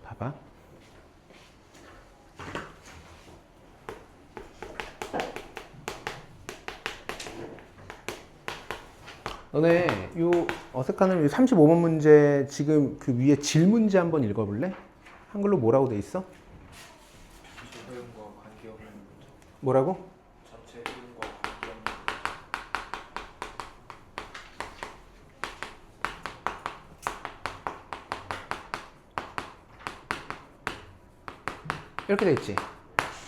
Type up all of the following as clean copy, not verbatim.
봐봐. 너네 요 어색한 35번 문제 지금 그 위에 질문지 한번 읽어볼래? 한글로 뭐라고 돼 있어? 전체 흐름과 관계없는 문제. 뭐라고? 전체 흐름과 관계없는 이렇게 돼 있지.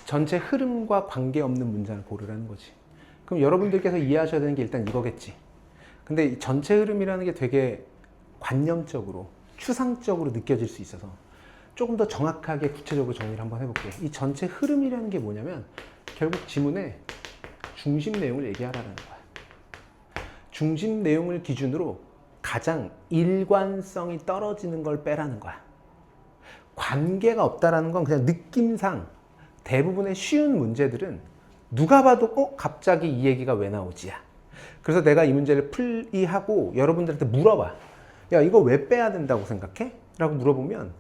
전체 흐름과 관계없는 문장을 고르라는 거지. 그럼 여러분들께서 이해하셔야 되는 게 일단 이거겠지. 근데 이 전체 흐름이라는 게 되게 관념적으로, 추상적으로 느껴질 수 있어서 조금 더 정확하게 구체적으로 정리를 한번 해볼게. 이 전체 흐름이라는 게 뭐냐면 결국 지문의 중심 내용을 얘기하라는 거야. 중심 내용을 기준으로 가장 일관성이 떨어지는 걸 빼라는 거야. 관계가 없다라는 건 그냥 느낌상 대부분의 쉬운 문제들은 누가 봐도 갑자기 이 얘기가 왜 나오지야. 그래서 내가 이 문제를 풀이하고 여러분들한테 물어봐. 야, 이거 왜 빼야 된다고 생각해? 라고 물어보면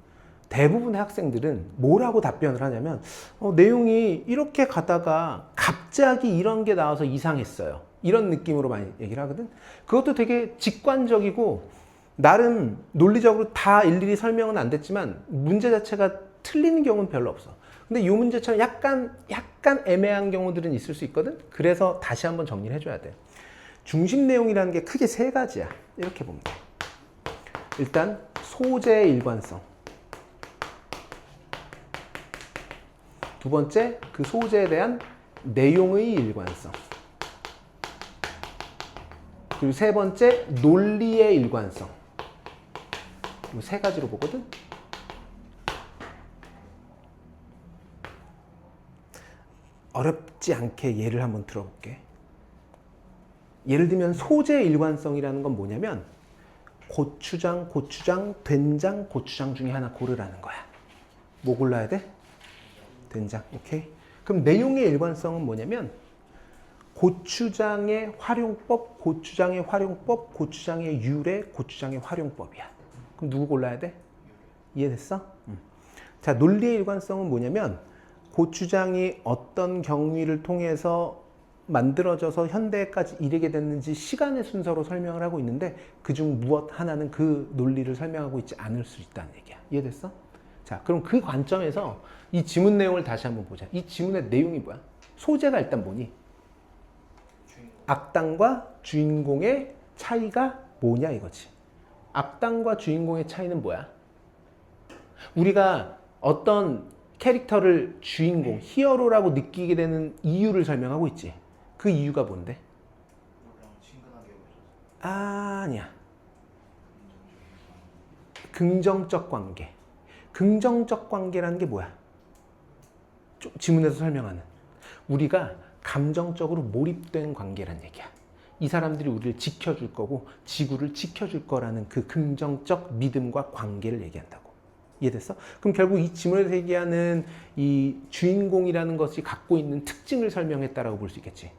대부분의 학생들은 뭐라고 답변을 하냐면 내용이 이렇게 가다가 갑자기 이런 게 나와서 이상했어요. 이런 느낌으로 많이 얘기를 하거든. 그것도 되게 직관적이고 나름 논리적으로 다 일일이 설명은 안 됐지만 문제 자체가 틀리는 경우는 별로 없어. 근데 이 문제처럼 약간 애매한 경우들은 있을 수 있거든. 그래서 다시 한번 정리를 해줘야 돼. 중심 내용이라는 게 크게 세 가지야. 이렇게 보면 돼. 일단 소재의 일관성. 두 번째, 그 소재에 대한 내용의 일관성. 그리고 세 번째, 논리의 일관성. 이 세 가지로 보거든. 어렵지 않게 예를 한번 들어볼게. 예를 들면 소재의 일관성이라는 건 뭐냐면 고추장, 된장, 고추장 중에 하나 고르라는 거야. 뭐 골라야 돼? 된장. 오케이. 그럼 내용의 일관성은 뭐냐면 고추장의 활용법, 고추장의 유래, 고추장의 활용법이야. 그럼 누구 골라야 돼? 이해됐어? 자, 논리의 일관성은 뭐냐면 고추장이 어떤 경위를 통해서 만들어져서 현대까지 이르게 됐는지 시간의 순서로 설명을 하고 있는데 그중 무엇 하나는 그 논리를 설명하고 있지 않을 수 있다는 얘기야. 이해됐어? 자, 그럼 그 관점에서 이 지문 내용을 다시 한번 보자. 이 지문의 내용이 뭐야? 소재가 일단 뭐니? 악당과 주인공의 차이가 뭐냐 이거지. 악당과 주인공의 차이는 뭐야? 우리가 어떤 캐릭터를 주인공, 히어로라고 느끼게 되는 이유를 설명하고 있지. 그 이유가 뭔데? 누구랑 친근하게 여겨져서 아니야. 긍정적 관계. 긍정적 관계라는 게 뭐야? 좀 지문에서 설명하는. 우리가 감정적으로 몰입된 관계란 얘기야. 이 사람들이 우리를 지켜줄 거고 지구를 지켜줄 거라는 그 긍정적 믿음과 관계를 얘기한다고. 이해됐어? 그럼 결국 이 지문에서 얘기하는 이 주인공이라는 것이 갖고 있는 특징을 설명했다라고 볼 수 있겠지.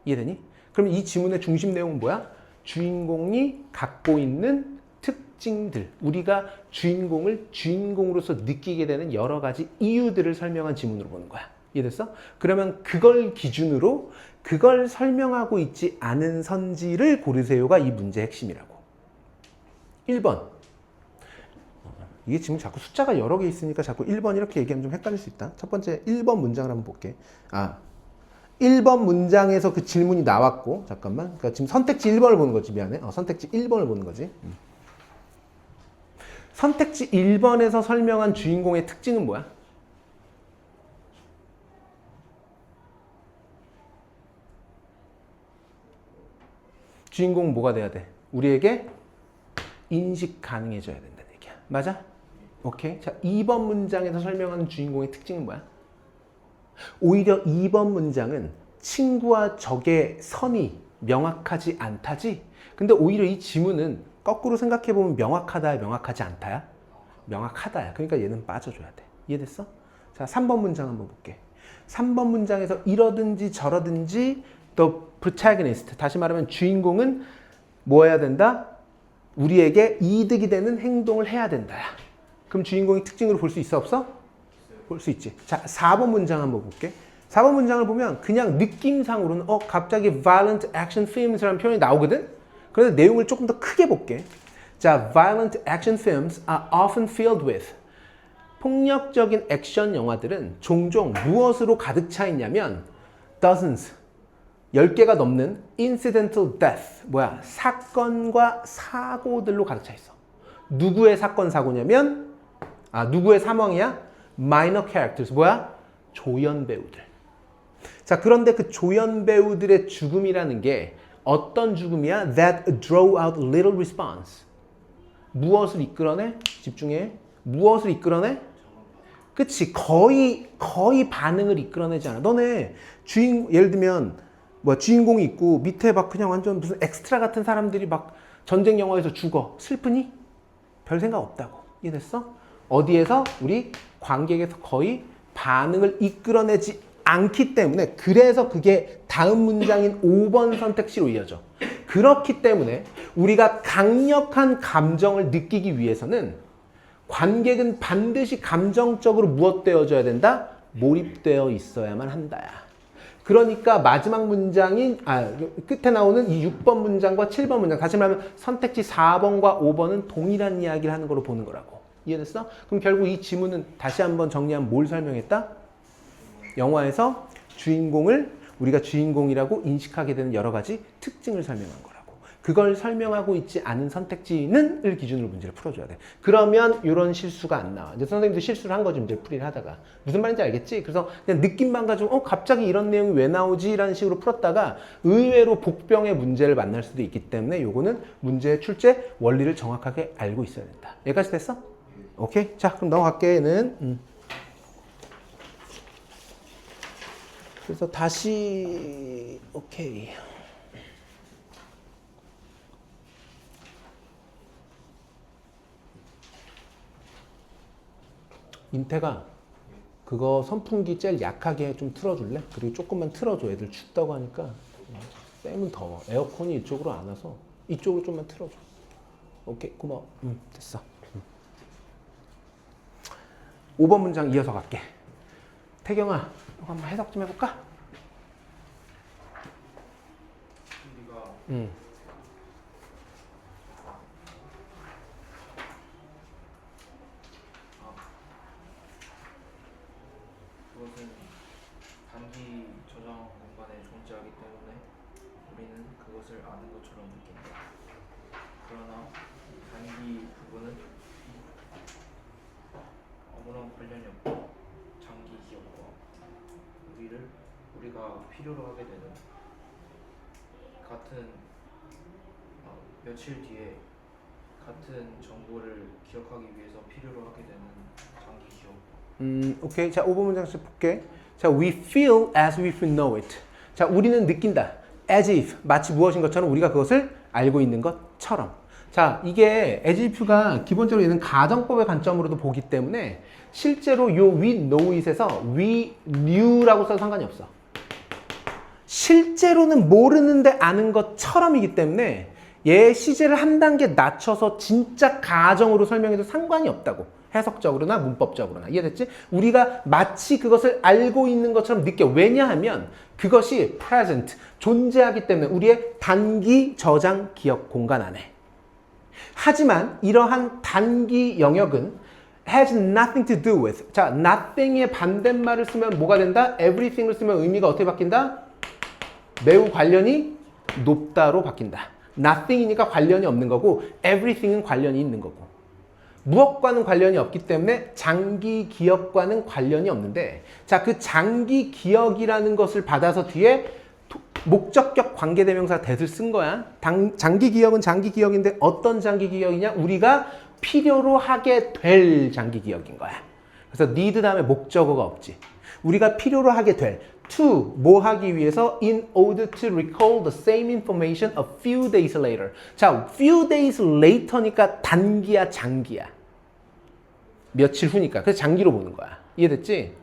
이해되니? 그럼 이 지문의 중심 내용은 뭐야? 주인공이 갖고 있는 특징들, 우리가 주인공을 주인공으로서 느끼게 되는 여러 가지 이유들을 설명한 지문으로 보는 거야. 이해됐어? 그러면 그걸 기준으로 그걸 설명하고 있지 않은 선지를 고르세요가 이 문제의 핵심이라고. 1번. 이게 지금 자꾸 숫자가 여러 개 있으니까 자꾸 1번 이렇게 얘기하면 좀 헷갈릴 수 있다. 첫 번째 1번 문장을 한번 볼게. 1번 문장에서 그 질문이 나왔고, 잠깐만. 그러니까 지금 선택지 1번을 보는 거지. 미안해. 선택지 1번을 보는 거지. 선택지 1번에서 설명한 주인공의 특징은 뭐야? 주인공은 뭐가 돼야 돼? 우리에게 인식 가능해져야 된다는 얘기야. 맞아? 오케이. 자, 2번 문장에서 설명하는 주인공의 특징은 뭐야? 오히려 2번 문장은 친구와 적의 선이 명확하지 않다지. 근데 오히려 이 지문은 거꾸로 생각해보면 명확하다야, 명확하지 않다야? 명확하다야. 그러니까 얘는 빠져줘야 돼. 이해됐어? 자, 3번 문장 한번 볼게. 3번 문장에서 이러든지 저러든지 the protagonist, 다시 말하면 주인공은 뭐 해야 된다? 우리에게 이득이 되는 행동을 해야 된다야. 그럼 주인공이 특징으로 볼 수 있어 없어? 볼 수 있지. 자, 4번 문장 한번 볼게. 4번 문장을 보면 그냥 느낌상으로는 갑자기 violent action films라는 표현이 나오거든? 그래서 내용을 조금 더 크게 볼게. 자, violent action films are often filled with 폭력적인 액션 영화들은 종종 무엇으로 가득 차 있냐면 dozens 10개가 넘는 incidental death 사건과 사고들로 가득 차 있어. 누구의 사건 사고냐면 누구의 사망이야? minor characters 조연 배우들. 자, 그런데 그 조연 배우들의 죽음이라는 게 어떤 죽음이야? That draw out little response. 무엇을 이끌어내? 집중해. 무엇을 이끌어내? 그치. 거의 반응을 이끌어내지 않아. 너네 예를 들면 주인공이 있고 밑에 막 그냥 완전 무슨 엑스트라 같은 사람들이 막 전쟁 영화에서 죽어. 슬프니? 별 생각 없다고. 이해됐어? 어디에서? 우리 관객에서 거의 반응을 이끌어내지 않기 때문에 그래서 그게 다음 문장인 5번 선택지로 이어져. 그렇기 때문에 우리가 강력한 감정을 느끼기 위해서는 관객은 반드시 감정적으로 무엇되어져야 된다? 몰입되어 있어야만 한다야. 그러니까 마지막 문장인 끝에 나오는 이 6번 문장과 7번 문장 다시 말하면 선택지 4번과 5번은 동일한 이야기를 하는 걸로 보는 거라고. 이해됐어? 그럼 결국 이 지문은 다시 한번 정리하면 뭘 설명했다? 영화에서 우리가 주인공이라고 인식하게 되는 여러 가지 특징을 설명한 거라고. 그걸 설명하고 있지 않은 선택지는 기준으로 문제를 풀어줘야 돼. 그러면 이런 실수가 안 나와. 이제 선생님도 실수를 한 거지, 문제를 풀이를 하다가. 무슨 말인지 알겠지? 그래서 그냥 느낌만 가지고 갑자기 이런 내용이 왜 나오지? 라는 식으로 풀었다가 의외로 복병의 문제를 만날 수도 있기 때문에 요거는 문제의 출제 원리를 정확하게 알고 있어야 된다. 여기까지 됐어? 오케이? 자, 그럼 넘어갈게. 얘는 그래서 다시 오케이. 인태가 그거 선풍기 제일 약하게 좀 틀어줄래? 그리고 조금만 틀어줘. 애들 춥다고 하니까 쌤은 더워. 에어컨이 이쪽으로 안 와서 이쪽으로 좀만 틀어줘. 오케이, 고마워. 됐어. 5번 문장 이어서 갈게. 태경아, 이거 한번 해석 좀 해볼까? 우리가 그것은 단기 저장 공간에 존재하기 때문에 우리는 그것을 아는 것처럼 느낀다. 그러나 단기 부분은 아무런 관련이 없고 장기 기억과 우리가 필요로 하게 되는 같은 며칠 뒤에 같은 정보를 기억하기 위해서 필요로 하게 되는 장기 기억. 오케이. 자, 5번 문장씩 볼게. 자, we feel as if we know it. 자, 우리는 느낀다. as if, 마치 무엇인 것처럼 우리가 그것을 알고 있는 것처럼. 자, 이게 as if가 기본적으로 얘는 가정법의 관점으로도 보기 때문에 실제로 요 we know it에서 we knew라고 써도 상관이 없어. 실제로는 모르는데 아는 것처럼이기 때문에 얘 시제를 한 단계 낮춰서 진짜 가정으로 설명해도 상관이 없다고. 해석적으로나 문법적으로나. 이해됐지? 우리가 마치 그것을 알고 있는 것처럼 느껴. 왜냐하면 그것이 present, 존재하기 때문에 우리의 단기 저장 기억 공간 안에. 하지만 이러한 단기 영역은 has nothing to do with. 자, nothing의 반대말을 쓰면 뭐가 된다? everything을 쓰면 의미가 어떻게 바뀐다? 매우 관련이 높다로 바뀐다. nothing이니까 관련이 없는 거고 everything은 관련이 있는 거고. 무엇과는 관련이 없기 때문에 장기 기억과는 관련이 없는데, 자, 그 장기 기억이라는 것을 받아서 뒤에 목적격 관계대명사 that을 쓴 거야. 장기 기억은 장기 기억인데 어떤 장기 기억이냐? 우리가 필요로 하게 될 장기 기억인 거야. 그래서 need 다음에 목적어가 없지. 우리가 필요로 하게 될 to 뭐 하기 위해서 in order to recall the same information a few days later. 자, few days later니까 단기야, 장기야. 며칠 후니까. 그래서 장기로 보는 거야. 이해됐지?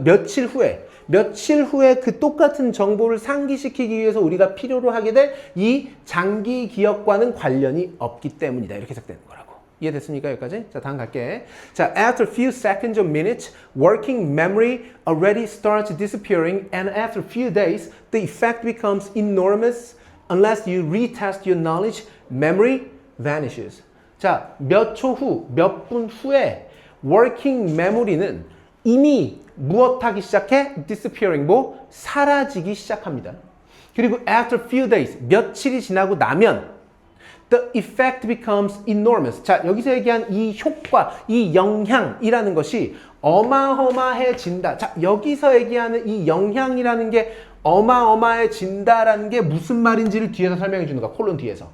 며칠 후에 그 똑같은 정보를 상기시키기 위해서 우리가 필요로 하게 될 이 장기 기억과는 관련이 없기 때문이다. 이렇게 해석되는 거라고. 이해됐습니까? 여기까지? 자, 다음 갈게. 자, after few seconds or minutes, working memory already starts disappearing, and after few days, the effect becomes enormous. Unless you retest your knowledge, memory vanishes. 자, 몇 초 후, 몇 분 후에 working memory는 이미 무엇하기 시작해? disappearing, 뭐? 사라지기 시작합니다. 그리고 after few days, 며칠이 지나고 나면 the effect becomes enormous. 자, 여기서 얘기한 이 효과, 이 영향이라는 것이 어마어마해진다. 자, 여기서 얘기하는 이 영향이라는 게 어마어마해진다라는 게 무슨 말인지를 뒤에서 설명해 주는 거야. 콜론 뒤에서.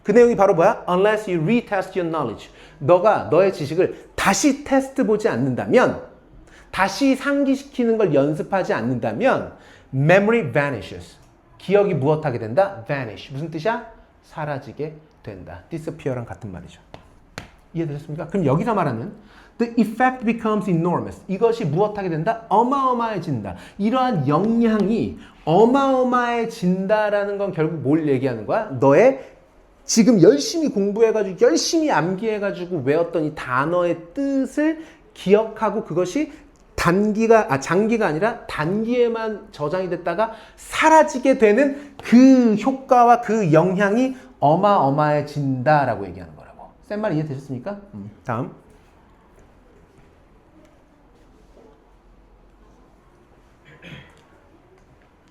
그 내용이 바로 뭐야? Unless you retest your knowledge. 너가 너의 지식을 다시 테스트 보지 않는다면, 다시 상기시키는 걸 연습하지 않는다면 memory vanishes. 기억이 무엇하게 된다? vanish. 무슨 뜻이야? 사라지게 된다. disappear랑 같은 말이죠. 이해되셨습니까? 그럼 여기서 말하는 the effect becomes enormous. 이것이 무엇하게 된다? 어마어마해진다. 이러한 영향이 어마어마해진다라는 건 결국 뭘 얘기하는 거야? 너의 지금 열심히 공부해가지고 열심히 암기해가지고 외웠던 이 단어의 뜻을 기억하고 그것이 장기가 아니라 단기에만 저장이 됐다가 사라지게 되는 그 효과와 그 영향이 어마어마해진다라고 얘기하는 거라고. 센 말 이해되셨습니까? 다음.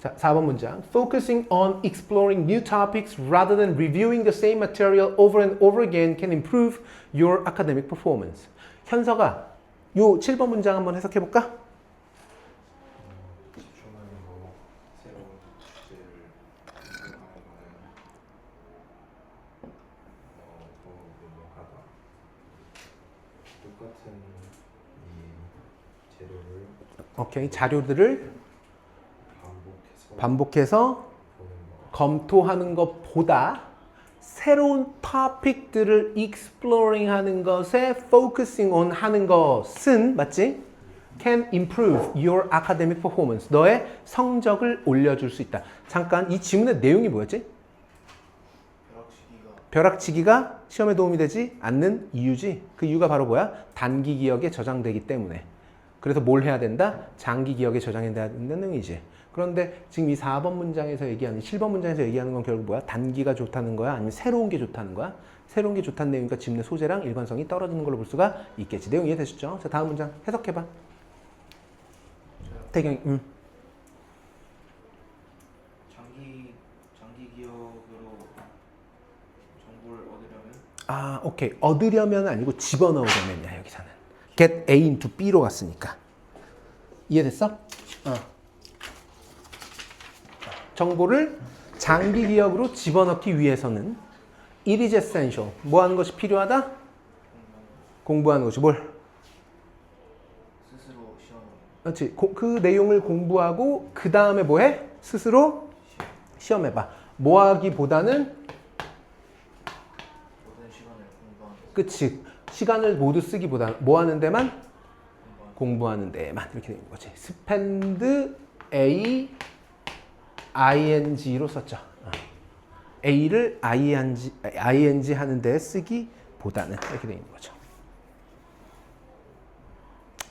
자, 4번 문장. Focusing on exploring new topics rather than reviewing the same material over and over again can improve your academic performance. 현서가 요 7번 문장 한번 해석해 볼까? 집중하는 거, 새로운 주제를 공부하는 거는 더 유용하다. 똑같은 이 재료를 오케이. 자료들을 반복해서 보는 거. 검토하는 것보다 새로운 토픽들을 exploring 하는 것에 focusing on 하는 것은 맞지? can improve your academic performance. 너의 성적을 올려줄 수 있다. 잠깐 이 지문의 내용이 뭐였지? 벼락치기가 시험에 도움이 되지 않는 이유지. 그 이유가 바로 뭐야? 단기 기억에 저장되기 때문에. 그래서 뭘 해야 된다? 장기 기억에 저장해야 된다는 의미지. 그런데 지금 이 4번 문장에서 얘기하는 7번 문장에서 얘기하는 건 결국 뭐야? 단기가 좋다는 거야? 아니면 새로운 게 좋다는 거야? 새로운 게 좋다는 내용이니까 지문의 소재랑 일관성이 떨어지는 걸로 볼 수가 있겠지. 내용 이해되셨죠? 자, 다음 문장 해석해봐. 태경이. 장기 기억으로 정보를 얻으려면 아, 오케이. 얻으려면 아니고 집어넣으려면이야, 여기서는. get A into B로 갔으니까. 이해됐어? 정보를 장기 기억으로 집어넣기 위해서는 it is essential. 뭐 하는 것이 필요하다? 공부하는 것이 뭘? 스스로 시험을 그렇지. 그 내용을 공부하고 그 다음에 뭐 해? 스스로 시험해봐. 뭐 하기보다는 모든 시간을 공부하는 그치. 시간을 모두 쓰기보다 뭐 하는 데만? 공부하는 데만. 이렇게 되는 거지. spend A ing로 썼죠. A를 ing 하는 데 쓰기보다는 이렇게 되어 있는 거죠.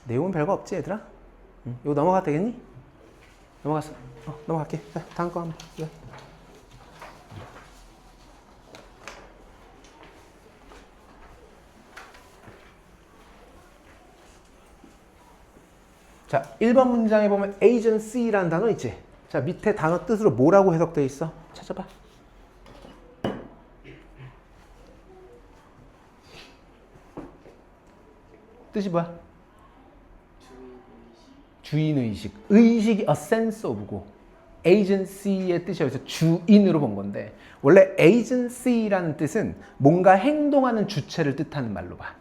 내용은 별거 없지 얘들아? 이거 넘어가도 되겠니? 넘어갔어. 넘어갈게. 자, 다음 거 한번. 네. 자, 1번 문장에 보면 agency라는 단어 있지? 자, 밑에 단어 뜻으로 뭐라고 해석되어 있어? 찾아봐. 뜻이 뭐야? 주인의식. 의식이 a sense of고 agency의 뜻이 여기서 주인으로 본 건데 원래 agency라는 뜻은 뭔가 행동하는 주체를 뜻하는 말로 봐.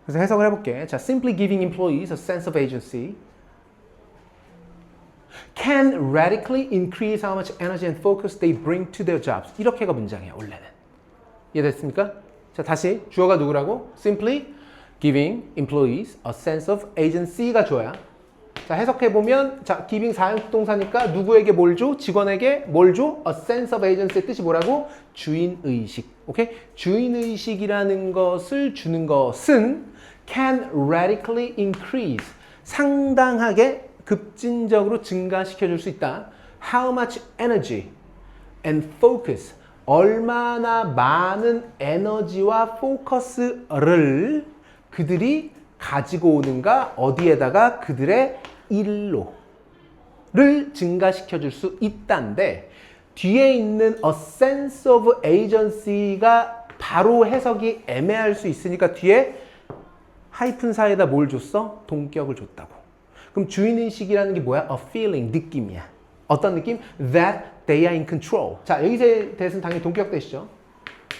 그래서 해석을 해볼게. 자, simply giving employees a sense of agency can radically increase how much energy and focus they bring to their jobs. 이렇게가 문장이야, 원래는. 이해됐습니까? 자, 다시 주어가 누구라고? Simply giving employees a sense of agency가 주어야. 자, 해석해보면 자, giving 사용동사니까 누구에게 뭘 줘? 직원에게 뭘 줘? A sense of agency의 뜻이 뭐라고? 주인의식. 오케이? 주인의식이라는 것을 주는 것은 can radically increase. 상당하게 급진적으로 증가시켜 줄 수 있다. How much energy and focus. 얼마나 많은 에너지와 포커스를 그들이 가지고 오는가 어디에다가 그들의 일로를 증가시켜 줄 수 있다는데 뒤에 있는 a sense of agency가 바로 해석이 애매할 수 있으니까 뒤에 하이픈 사이에다 뭘 줬어? 동격을 줬다고. 그럼 주인의식이라는 게 뭐야? A feeling, 느낌이야. 어떤 느낌? That they are in control. 자, 여기서에 대해서는 당연히 동격되시죠.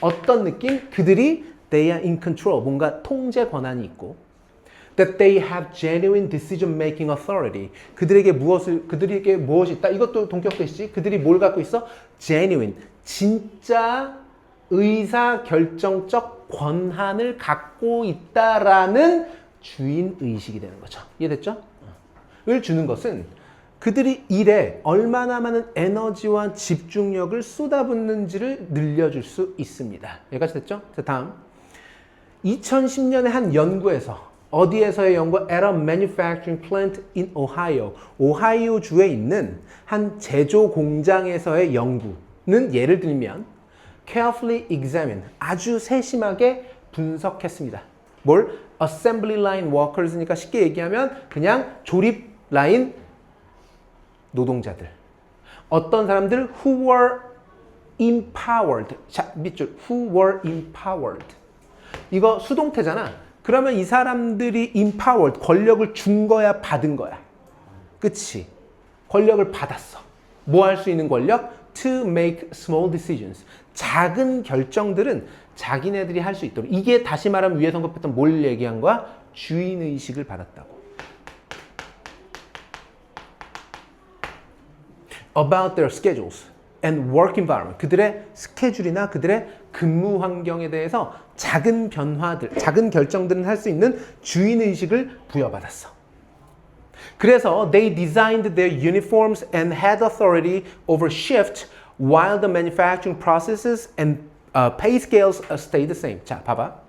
어떤 느낌? 그들이 they are in control. 뭔가 통제 권한이 있고 that they have genuine decision-making authority. 그들에게 무엇이 있다? 이것도 동격되시지? 그들이 뭘 갖고 있어? genuine. 진짜 의사결정적 권한을 갖고 있다라는 주인의식이 되는 거죠. 이해됐죠? 을 주는 것은 그들이 일에 얼마나 많은 에너지와 집중력을 쏟아붓는지를 늘려줄 수 있습니다. 여기까지 됐죠? 자, 다음. 2010년에 한 연구에서 어디에서의 연구? At a manufacturing plant in Ohio. 오하이오 주에 있는 한 제조 공장에서의 연구는 예를 들면 carefully examine. 아주 세심하게 분석했습니다. 뭘? Assembly line workers니까 쉽게 얘기하면 그냥 조립 라인 노동자들. 어떤 사람들? Who were empowered. 자, 밑줄. Who were empowered. 이거 수동태잖아. 그러면 이 사람들이 empowered, 권력을 준 거야, 받은 거야? 그치? 권력을 받았어. 뭐 할 수 있는 권력? To make small decisions. 작은 결정들은 자기네들이 할 수 있도록. 이게 다시 말하면 위에 언급했던 뭘 얘기한 거야? 주인의식을 받았다고. About their schedules and work environment. 그들의 스케줄이나 그들의 근무 환경에 대해서 작은 변화들, 작은 결정들은 할 수 있는 주인의식을 부여받았어. 그래서 they designed their uniforms and had authority over shift while the manufacturing processes and pay scales stayed the same. 자, 봐봐.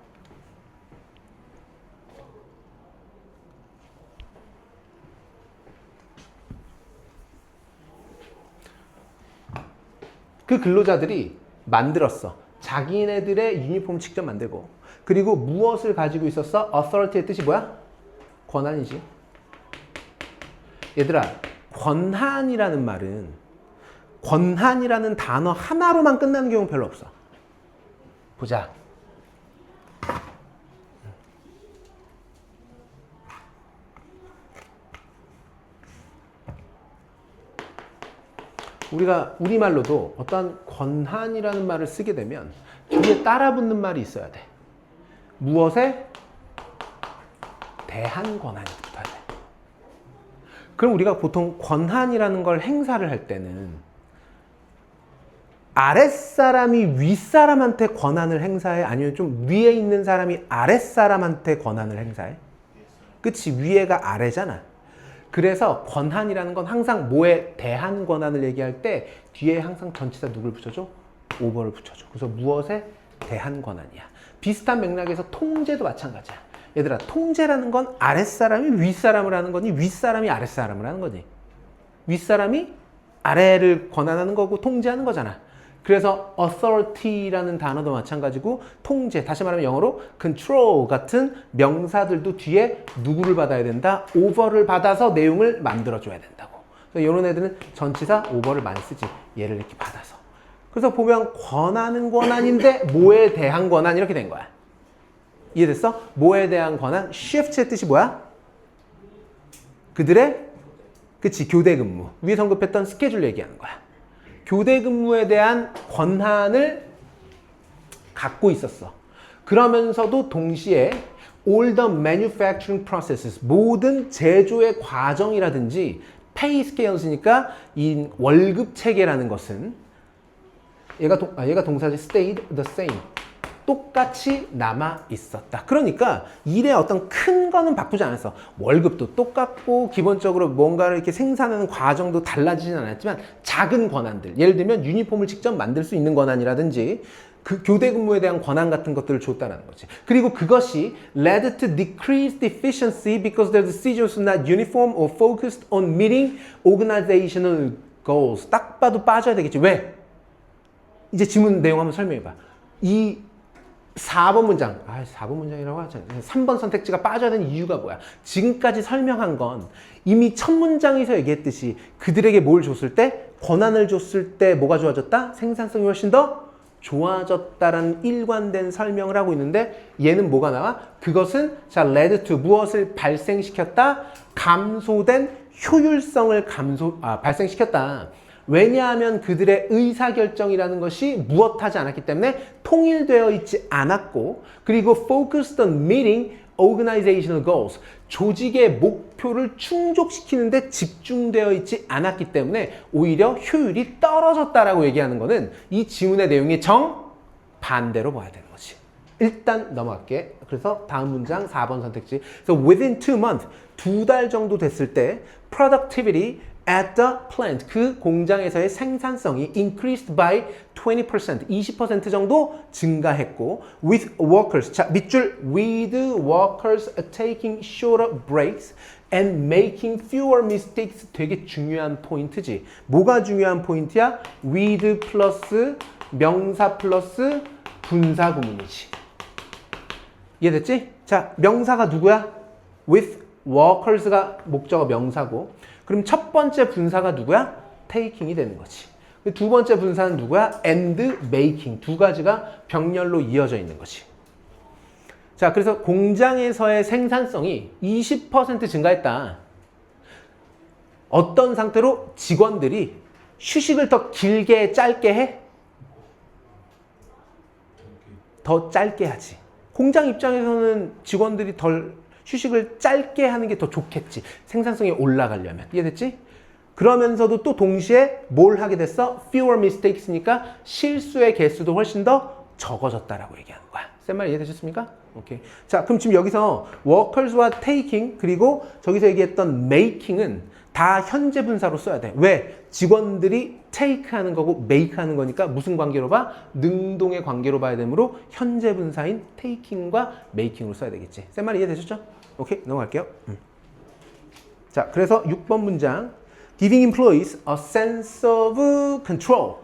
그 근로자들이 만들었어. 자기네들의 유니폼 직접 만들고. 그리고 무엇을 가지고 있었어? authority의 뜻이 뭐야? 권한이지. 얘들아, 권한이라는 말은 권한이라는 단어 하나로만 끝나는 경우 별로 없어. 보자. 우리가 우리말로도 어떤 권한이라는 말을 쓰게 되면 뒤에 따라붙는 말이 있어야 돼. 무엇에 대한 권한이 붙어야 돼. 그럼 우리가 보통 권한이라는 걸 행사를 할 때는 아랫사람이 윗사람한테 권한을 행사해? 아니면 좀 위에 있는 사람이 아랫사람한테 권한을 행사해? 그치? 위에가 아래잖아. 그래서 권한이라는 건 항상 뭐에 대한 권한을 얘기할 때 뒤에 항상 전치사 누굴 붙여줘? over를 붙여줘. 그래서 무엇에 대한 권한이야. 비슷한 맥락에서 통제도 마찬가지야. 얘들아, 통제라는 건 아랫사람이 윗사람을 하는 거니 윗사람이 아랫사람을 하는 거니. 윗사람이 아래를 권한하는 거고 통제하는 거잖아. 그래서 authority라는 단어도 마찬가지고 통제, 다시 말하면 영어로 control 같은 명사들도 뒤에 누구를 받아야 된다? over를 받아서 내용을 만들어줘야 된다고. 그래서 이런 애들은 전치사 over를 많이 쓰지. 얘를 이렇게 받아서. 그래서 보면 권한은 권한인데 뭐에 대한 권한 이렇게 된 거야. 이해됐어? 뭐에 대한 권한? shift의 뜻이 뭐야? 그들의 그치 교대 근무. 위에 언급했던 스케줄 얘기하는 거야. 교대 근무에 대한 권한을 갖고 있었어. 그러면서도 동시에 all the manufacturing processes, 모든 제조의 과정이라든지 pay scales니까 이 월급 체계라는 것은 얘가 동사지 stayed the same. 똑같이 남아 있었다. 그러니까 일의 어떤 큰 거는 바꾸지 않았어. 월급도 똑같고 기본적으로 뭔가를 이렇게 생산하는 과정도 달라지진 않았지만 작은 권한들, 예를 들면 유니폼을 직접 만들 수 있는 권한이라든지 그 교대 근무에 대한 권한 같은 것들을 줬다는 거지. 그리고 그것이 led to decreased efficiency because their decisions were not uniform or focused on meeting organizational goals. 딱 봐도 빠져야 되겠지. 왜? 이제 지문 내용 한번 설명해봐. 이 4번 문장, 4번 문장이라고 하잖아. 3번 선택지가 빠져야 되는 이유가 뭐야? 지금까지 설명한 건 이미 첫 문장에서 얘기했듯이 그들에게 뭘 줬을 때, 권한을 줬을 때 뭐가 좋아졌다? 생산성이 훨씬 더 좋아졌다라는 일관된 설명을 하고 있는데 얘는 뭐가 나와? 그것은 자, led to 무엇을 발생시켰다? 감소된 효율성을 발생시켰다. 왜냐하면 그들의 의사결정이라는 것이 무엇하지 않았기 때문에 통일되어 있지 않았고 그리고 focused on meeting organizational goals 조직의 목표를 충족시키는데 집중되어 있지 않았기 때문에 오히려 효율이 떨어졌다라고 얘기하는 것은 이 지문의 내용이 정반대로 봐야 되는 거지. 일단 넘어갈게. 그래서 다음 문장 4번 선택지. So within 2 months, 2달 정도 됐을 때 productivity at the plant, 그 공장에서의 생산성이 increased by 20%, 20% 정도 증가했고 with workers, 자 밑줄 with workers taking shorter breaks and making fewer mistakes 되게 중요한 포인트지. 뭐가 중요한 포인트야? with 플러스 명사 플러스 분사 구문이지. 이해됐지? 자, 명사가 누구야? with workers가 목적어 명사고 그럼 첫 번째 분사가 누구야? taking이 되는 거지. 두 번째 분사는 누구야? and making. 두 가지가 병렬로 이어져 있는 거지. 자, 그래서 공장에서의 생산성이 20% 증가했다. 어떤 상태로? 직원들이 휴식을 더 길게 짧게 해? 더 짧게 하지. 공장 입장에서는 직원들이 덜 휴식을 짧게 하는 게 더 좋겠지. 생산성이 올라가려면. 이해됐지? 그러면서도 또 동시에 뭘 하게 됐어? fewer mistakes니까 실수의 개수도 훨씬 더 적어졌다라고 얘기하는 거야. 쌤 말 이해되셨습니까? 오케이. 자, 그럼 지금 여기서 workers와 taking 그리고 저기서 얘기했던 making은 다 현재 분사로 써야 돼. 왜? 직원들이 take 하는 거고 make 하는 거니까 무슨 관계로 봐? 능동의 관계로 봐야 되므로 현재 분사인 taking과 making으로 써야 되겠지. 쌤 말 이해되셨죠? 오케이, 넘어갈게요. 자, 그래서 6번 문장 giving employees a sense of control.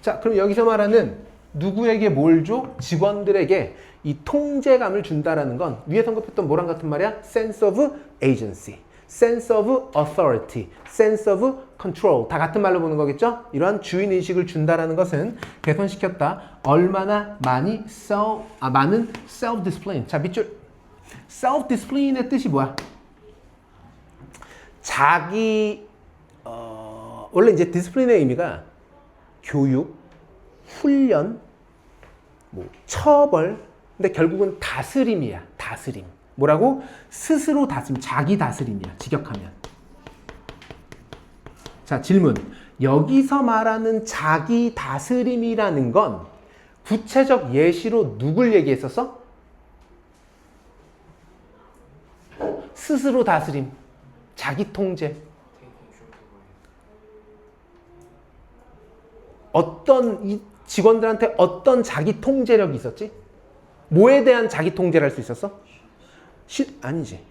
자, 그럼 여기서 말하는 누구에게 뭘 줘? 직원들에게 이 통제감을 준다라는 건 위에 언급했던 뭐랑 같은 말이야? sense of agency, sense of authority, sense of control 다 같은 말로 보는 거겠죠? 이러한 주인의식을 준다라는 것은 개선시켰다. 얼마나 많은 self-discipline. 자, 밑줄 self-discipline의 뜻이 뭐야? 원래 이제 discipline의 의미가 교육, 훈련, 처벌, 근데 결국은 다스림이야. 다스림. 뭐라고? 스스로 다스림, 자기 다스림이야. 직역하면. 자, 질문. 여기서 말하는 자기 다스림이라는 건 구체적 예시로 누굴 얘기했었어? 스스로 다스림, 자기 통제. 이 직원들한테 어떤 자기 통제력이 있었지? 뭐에 대한 자기 통제를 할 수 있었어? 아니지.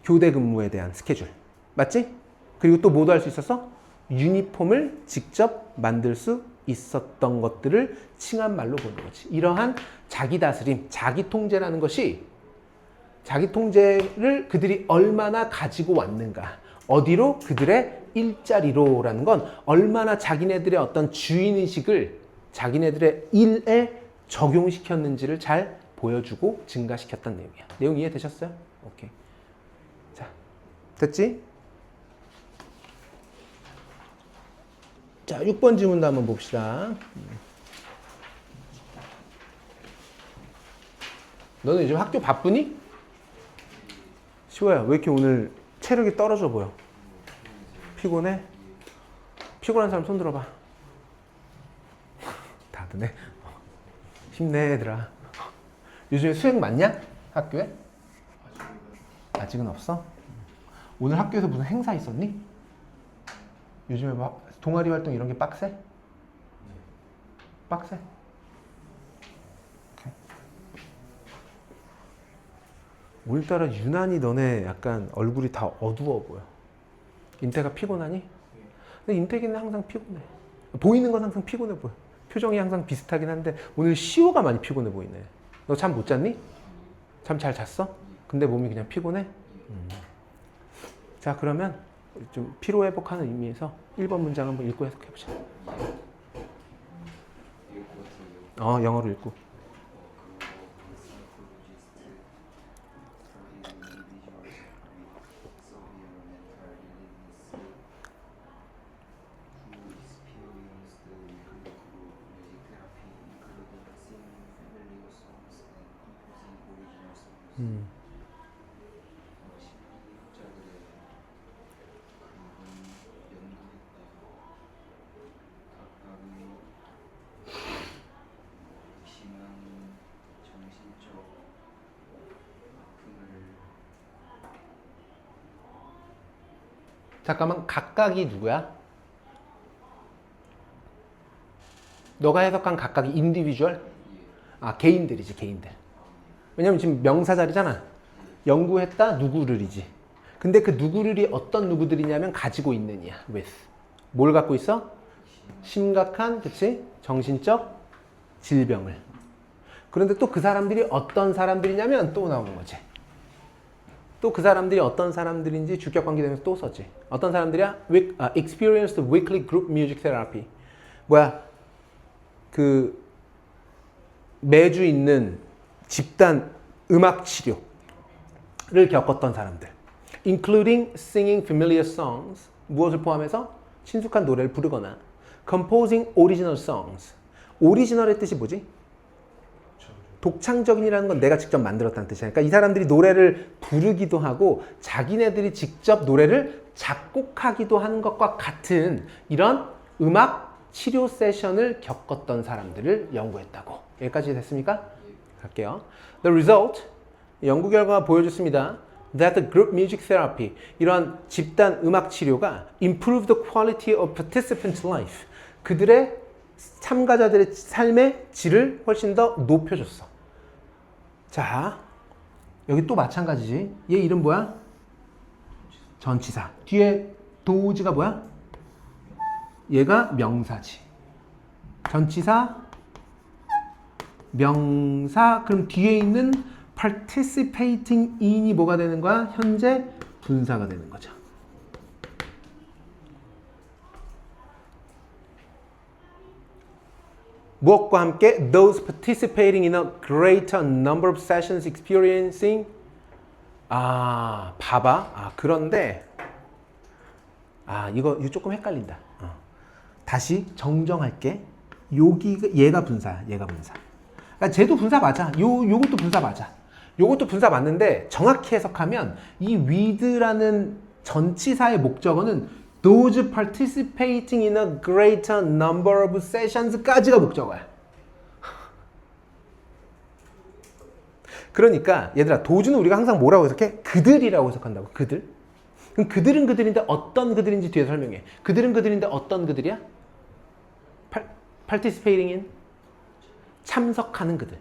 교대 근무에 대한 스케줄. 맞지? 그리고 또 뭐도 할 수 있었어? 유니폼을 직접 만들 수 있었던 것들을 칭한 말로 보는 거지. 이러한 자기 다스림, 자기 통제라는 것이 자기 통제를 그들이 얼마나 가지고 왔는가. 어디로? 그들의 일자리로라는 건 얼마나 자기네들의 어떤 주인의식을 자기네들의 일에 적용시켰는지를 잘 보여주고 증가시켰던 내용이야. 내용 이해되셨어요? 오케이. 자, 됐지? 자, 6번 질문도 한번 봅시다. 너는 요즘 학교 바쁘니? 시호야, 왜 이렇게 오늘 체력이 떨어져 보여? 피곤해? 피곤한 사람 손 들어봐. 다드네. 힘내, 얘들아. 요즘에 수행 많냐? 학교에? 아직은 없어? 오늘 학교에서 무슨 행사 있었니? 요즘에 막 동아리 활동 이런 게 빡세? 빡세? 오늘따라 유난히 너네 약간 얼굴이 다 어두워 보여. 인태가 피곤하니? 근데 인태기는 항상 피곤해. 보이는 건 항상 피곤해 보여. 표정이 항상 비슷하긴 한데 오늘 시호가 많이 피곤해 보이네. 너 잠 못 잤니? 잠 잘 잤어? 근데 몸이 그냥 피곤해? 자, 그러면 좀 피로 회복하는 의미에서 1번 문장 한번 읽고 해석해보자. 영어로 읽고. 잠깐만, 각각이 누구야? 너가 해석한 각각이 인디비주얼? 아, 개인들이지, 개인들. 왜냐면 지금 명사 자리잖아. 연구했다, 누구를이지. 근데 그 누구를이 어떤 누구들이냐면 가지고 있는 이야. with. 뭘 갖고 있어? 심각한, 그치? 정신적 질병을. 그런데 또 그 사람들이 어떤 사람들이냐면 또 나오는 거지. 또 그 사람들이 어떤 사람들인지 주격 관계 되면서 또 써지. 어떤 사람들이야? Experienced weekly group music therapy. 뭐야? 그 매주 있는 집단 음악 치료를 겪었던 사람들. Including singing familiar songs. 무엇을 포함해서? 친숙한 노래를 부르거나 Composing original songs. 오리지널의 뜻이 뭐지? 독창적인이라는 건 내가 직접 만들었다는 뜻이야. 그러니까 이 사람들이 노래를 부르기도 하고 자기네들이 직접 노래를 작곡하기도 하는 것과 같은 이런 음악 치료 세션을 겪었던 사람들을 연구했다고. 여기까지 됐습니까? 갈게요. The result, 연구 결과가 보여줬습니다. That the group music therapy, 이러한 집단 음악 치료가 improved the quality of participants' life, 그들의 참가자들의 삶의 질을 훨씬 더 높여줬어. 자, 여기 또 마찬가지지. 얘 이름 뭐야? 전치사. 뒤에 도우지가 뭐야? 얘가 명사지. 전치사, 명사. 그럼 뒤에 있는 participating in이 뭐가 되는 거야? 현재 분사가 되는 거죠. 무엇과 함께 those participating in a greater number of sessions experiencing. 봐봐. 그런데 이거 조금 헷갈린다. 다시 정정할게. 얘가 분사야. 얘가 분사. 그러니까 쟤도 분사 맞아. 요것도 분사 맞아. 요것도 분사 맞는데 정확히 해석하면 이 with라는 전치사의 목적어는 those participating in a greater number of sessions까지가 목적어야. 그러니까 얘들아, 도주는 우리가 항상 뭐라고 해석해? 그들이라고 해석한다고. 그들. 그럼 그들은 그들인데 어떤 그들인지 뒤에 설명해. 그들은 그들인데 어떤 그들이야? participating in, 참석하는 그들.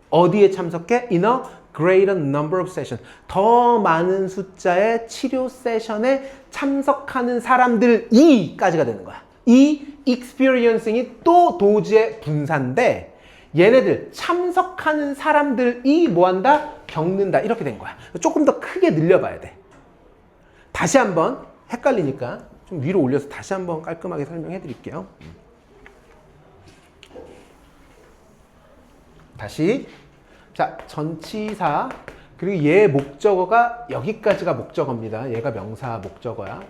어디에 참석해? In a greater number of sessions. 더 많은 숫자의 치료 세션에 참석하는 사람들이까지가 되는 거야. 이 experiencing이 또 도지의 분사인데 얘네들 참석하는 사람들이 뭐한다? 겪는다. 이렇게 된 거야. 조금 더 크게 늘려봐야 돼. 다시 한번 헷갈리니까 좀 위로 올려서 다시 한번 깔끔하게 설명해 드릴게요. 다시. 자, 전치사 그리고 얘 목적어가 여기까지가 목적어입니다. 얘가 명사 목적어야.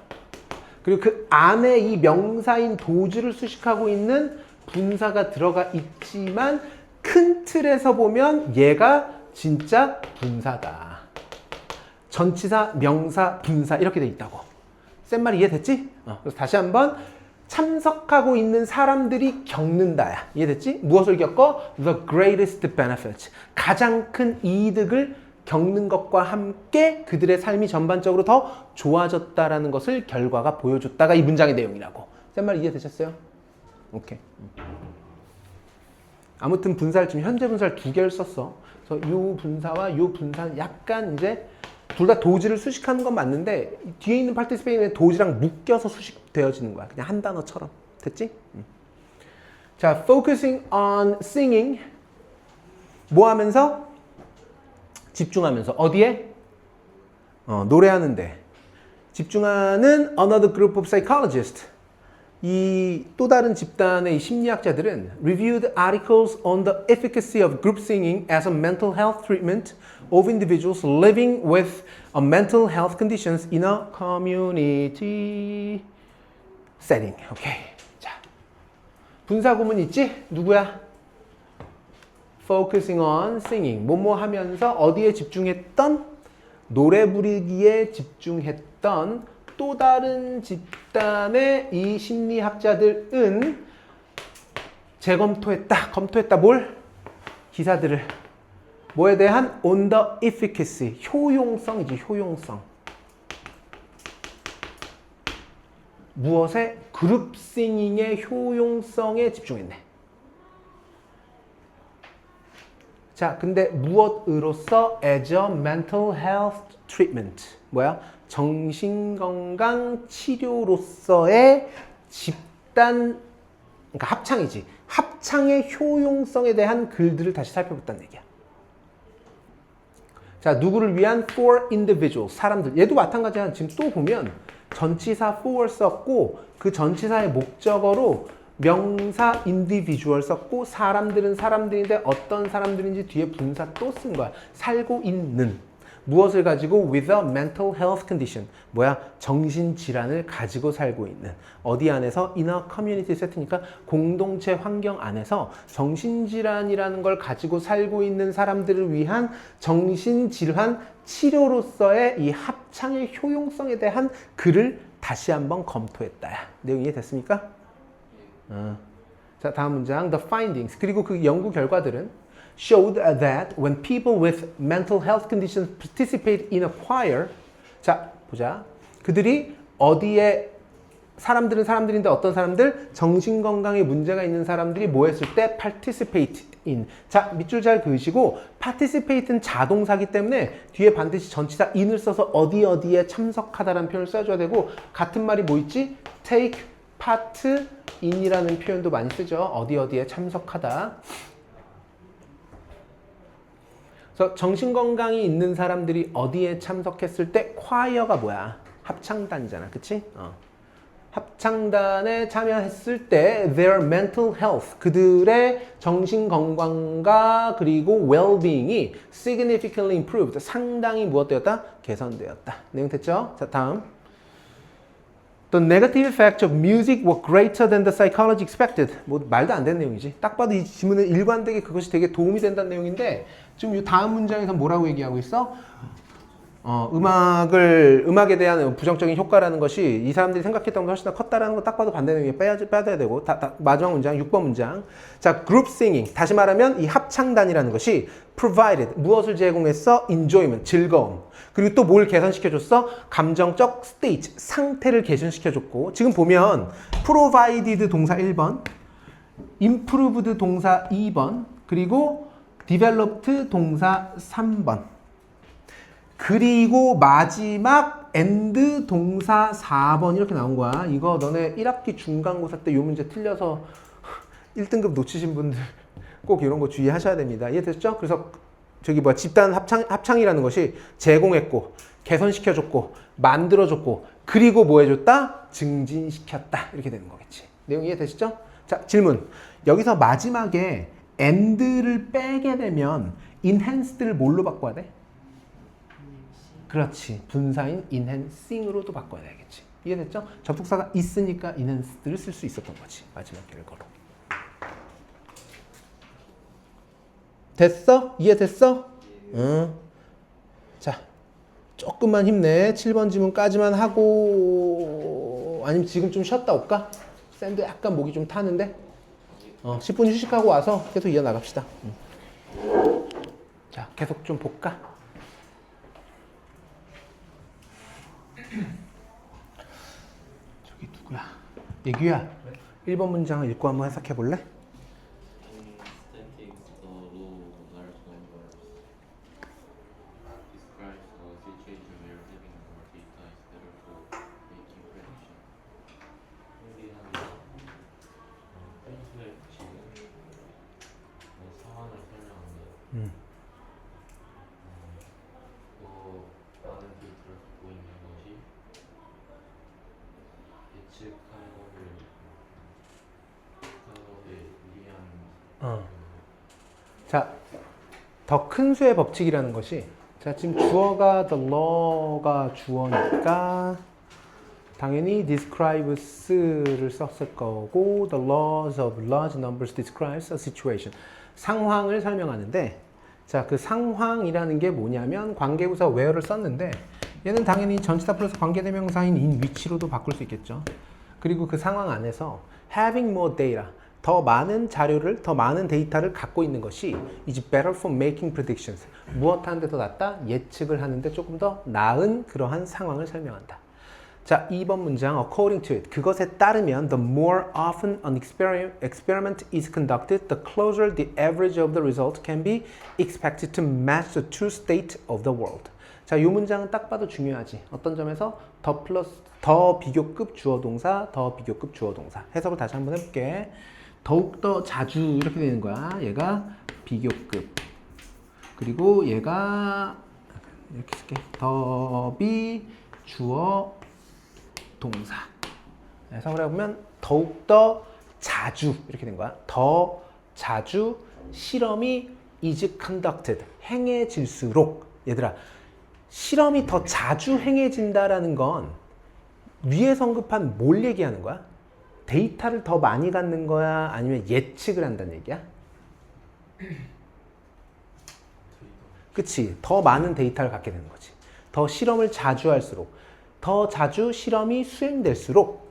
그리고 그 안에 이 명사인 도주를 수식하고 있는 분사가 들어가 있지만 큰 틀에서 보면 얘가 진짜 분사다. 전치사, 명사, 분사 이렇게 돼 있다고. 센 말 이해됐지? 그래서 다시 한번 참석하고 있는 사람들이 겪는다야. 이해됐지? 무엇을 겪어? The greatest benefit. 가장 큰 이득을 겪는 것과 함께 그들의 삶이 전반적으로 더 좋아졌다라는 것을 결과가 보여줬다가 이 문장의 내용이라고. 센 말 이해되셨어요? 오케이. 아무튼 분사를 지금 현재 분사를 두 개를 썼어. 그래서 요 분사와 요 분사는 약간 이제 둘 다 도지를 수식하는 건 맞는데 뒤에 있는 participate는 도지랑 묶여서 수식되어지는 거야. 그냥 한 단어처럼. 됐지? 자, focusing on singing. 뭐 하면서? 집중하면서. 어디에? 노래하는데. 집중하는 another group of psychologists. 이 또 다른 집단의 이 심리학자들은 reviewed articles on the efficacy of group singing as a mental health treatment of individuals living with a mental health conditions in a community setting. 오케이. 자, 분사 구문 있지? 누구야? focusing on singing. 뭐뭐 하면서 어디에 집중했던? 노래 부르기에 집중했던 또 다른 집단의 이 심리학자들은 재검토했다. 검토했다. 뭘? 기사들을. 뭐에 대한? on the efficacy. 효용성이지. 효용성. 무엇에? 그룹 싱잉의 효용성에 집중했네. 자, 근데 무엇으로서? as a mental health treatment. 뭐야? 정신건강 치료로서의 집단, 그러니까 합창이지. 합창의 효용성에 대한 글들을 다시 살펴봤다는 얘기야. 자, 누구를 위한? for individuals. 사람들. 얘도 마찬가지야. 지금 또 보면 전치사 for 썼고 그 전치사의 목적어로 명사 individual 썼고 사람들은 사람들인데 어떤 사람들인지 뒤에 분사 또 쓴 거야. 살고 있는. 무엇을 가지고? with a mental health condition. 뭐야? 정신질환을 가지고 살고 있는. 어디 안에서? in a community setting이니까 공동체 환경 안에서 정신질환이라는 걸 가지고 살고 있는 사람들을 위한 정신질환 치료로서의 이 합창의 효용성에 대한 글을 다시 한번 검토했다. 내용 이해됐습니까? 자, 다음 문장. The findings. 그리고 그 연구 결과들은 showed that when people with mental health conditions participate in a choir. 자, 보자. 그들이 어디에 사람들은 사람들인데 어떤 사람들? 정신건강에 문제가 있는 사람들이 뭐 했을 때? participate in. 자, 밑줄 잘 그으시고 participate는 자동사기 때문에 뒤에 반드시 전치사 in을 써서 어디에 참석하다라는 표현을 써줘야 되고 같은 말이 뭐 있지? take part in이라는 표현도 많이 쓰죠. 어디에 참석하다. 그래서 정신건강이 있는 사람들이 어디에 참석했을 때 choir가 뭐야? 합창단이잖아. 그치? 합창단에 참여했을 때 their mental health, 그들의 정신건강과 그리고 well-being이 significantly improved, 상당히 무엇되었다? 개선되었다. 내용 됐죠? 자, 다음. The negative effects of music were greater than the psychology expected. 뭐 말도 안 되는 내용이지. 딱 봐도 이 지문은 일관되게 그것이 되게 도움이 된다는 내용인데 지금 이 다음 문장에서 뭐라고 얘기하고 있어? 음악에 대한 부정적인 효과라는 것이 이 사람들이 생각했던 것보다 훨씬 더 컸다라는 거 딱 봐도 반대 내용이 빼야 되고 마지막 문장 6번 문장. 자, group singing. 다시 말하면 이 합창단이라는 것이 provided. 무엇을 제공했어? enjoyment. 즐거움. 그리고 또 뭘 개선시켜줬어? 감정적 state. 상태를 개선시켜줬고 지금 보면 provided 동사 1번, improved 동사 2번, 그리고 developed 동사 3번. 그리고 마지막 and 동사 4번 이렇게 나온 거야. 이거 너네 1학기 중간고사 때 이 문제 틀려서 1등급 놓치신 분들 꼭 이런 거 주의하셔야 됩니다. 이해됐죠? 그래서 저기 집단 합창이라는 것이 제공했고 개선시켜줬고 만들어줬고 그리고 뭐 해줬다? 증진시켰다. 이렇게 되는 거겠지. 내용 이해되시죠? 자, 질문. 여기서 마지막에 and를 빼게 되면 enhanced를 뭘로 바꿔야 돼? 그렇지. 분사인 enhancing으로도 바꿔야 되겠지. 이해됐죠? 접속사가 있으니까 enhanced를 쓸 수 있었던 거지. 마지막 결과로. 됐어? 이해됐어? 응. 자, 조금만 힘내. 7번 지문까지만 하고 아니면 지금 좀 쉬었다 올까? 샌드 약간 목이 좀 타는데 10분 휴식하고 와서 계속 이어나갑시다. 자, 계속 좀 볼까? 저기 누구야? 예규야. 1번 문장을 읽고 한번 해석해 볼래? 자, 더 큰 수의 법칙이라는 것이, 자, 지금 주어가 the law가 주어니까 당연히 describes를 썼을 거고 the laws of large numbers describes a situation. 상황을 설명하는데, 자, 그 상황이라는 게 뭐냐면 관계부사 where를 썼는데 얘는 당연히 전치사 플러스 관계대명사인 in which로도 바꿀 수 있겠죠. 그리고 그 상황 안에서 having more data, 더 많은 자료를, 더 많은 데이터를 갖고 있는 것이 is better for making predictions. 무엇 하는데 더 낫다? 예측을 하는데 조금 더 나은 그러한 상황을 설명한다. 자, 2번 문장 according to it. 그것에 따르면 the more often an experiment is conducted, the closer the average of the result can be expected to match the true state of the world. 자, 이 문장은 딱 봐도 중요하지. 어떤 점에서 더 비교급 주어 동사, 더 비교급 주어 동사. 해석을 다시 한번 해볼게. 더욱더 자주 이렇게 되는 거야. 얘가 비교급. 그리고 얘가 이렇게 쓸게. 더비 주어 동사. 해석을 해보면 더욱더 자주 이렇게 된 거야. 더 자주 실험이 is conducted. 행해질수록. 얘들아, 실험이 더 자주 행해진다라는 건 위에 성급한 뭘 얘기하는 거야? 데이터를 더 많이 갖는 거야? 아니면 예측을 한다는 얘기야? 그치? 더 많은 데이터를 갖게 되는 거지. 더 실험을 자주 할수록, 더 자주 실험이 수행될수록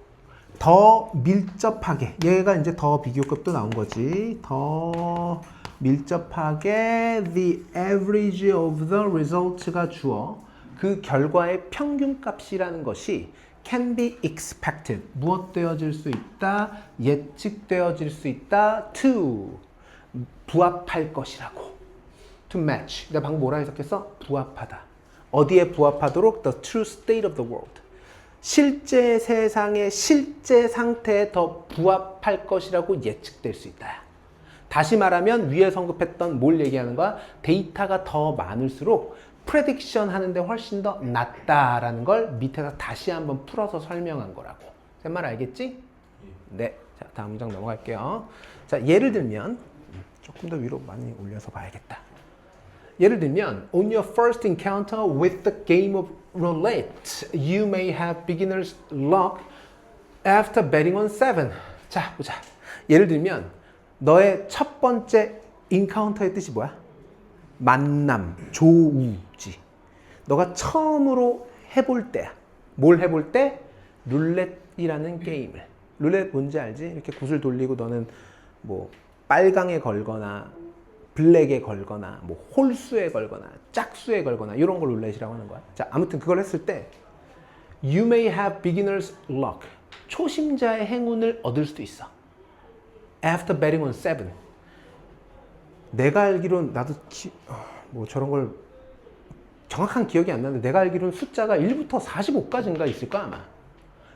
더 밀접하게, 얘가 이제 더 비교급도 나온 거지. 더 밀접하게 the average of the result가 주어, 그 결과의 평균값이라는 것이 can be expected, 무엇 되어질 수 있다, 예측되어질 수 있다, to, 부합할 것이라고, to match. 내가 방금 뭐라 해석했어? 부합하다. 어디에 부합하도록? The true state of the world. 실제 세상의 실제 상태에 더 부합할 것이라고 예측될 수 있다. 다시 말하면 위에 언급했던 뭘 얘기하는 거야? 데이터가 더 많을수록 프레딕션 하는데 훨씬 더 낫다라는 걸 밑에서 다시 한번 풀어서 설명한 거라고. 제 말 알겠지? 네. 자, 다음 문장 넘어갈게요. 자, 예를 들면 조금 더 위로 많이 올려서 봐야겠다. 예를 들면 on your first encounter with the game of roulette, you may have beginner's luck after betting on 7. 자, 보자. 예를 들면 너의 첫 번째 encounter의 뜻이 뭐야? 만남, 조우지. 너가 처음으로 해볼 때야. 뭘 해볼 때? 룰렛이라는 게임을. 룰렛 뭔지 알지? 이렇게 굿을 돌리고 너는 뭐 빨강에 걸거나 블랙에 걸거나 뭐 홀수에 걸거나 짝수에 걸거나 이런 걸 룰렛이라고 하는 거야. 자, 아무튼 그걸 했을 때 You may have beginner's luck. 초심자의 행운을 얻을 수도 있어. After betting on 7. 내가 알기로는 나도 뭐 저런 걸 정확한 기억이 안 나는데 내가 알기로는 숫자가 1부터 45까지인가 있을 거야 아마.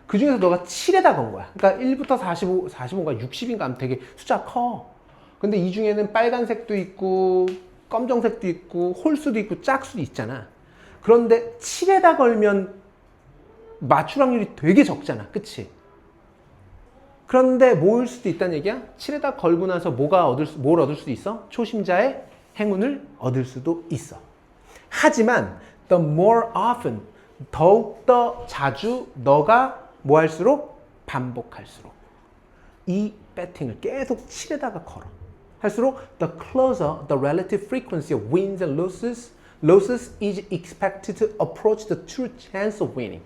그 중에서 너가 7에다 건 거야. 그러니까 1부터 45, 45인가 60인가 하면 되게 숫자가 커. 근데 이 중에는 빨간색도 있고 검정색도 있고 홀수도 있고 짝수도 있잖아. 그런데 7에다 걸면 맞출 확률이 되게 적잖아. 그치? 그런데 모을 수도 있다는 얘기야? 7에다 걸고 나서 뭘 얻을 수도 있어? 초심자의 행운을 얻을 수도 있어. 하지만 the more often, 더욱더 자주 너가 뭐 할수록? 반복할수록 이 배팅을 계속 7에다가 걸어. 할수록 the closer the relative frequency of wins and losses is expected to approach the true chance of winning.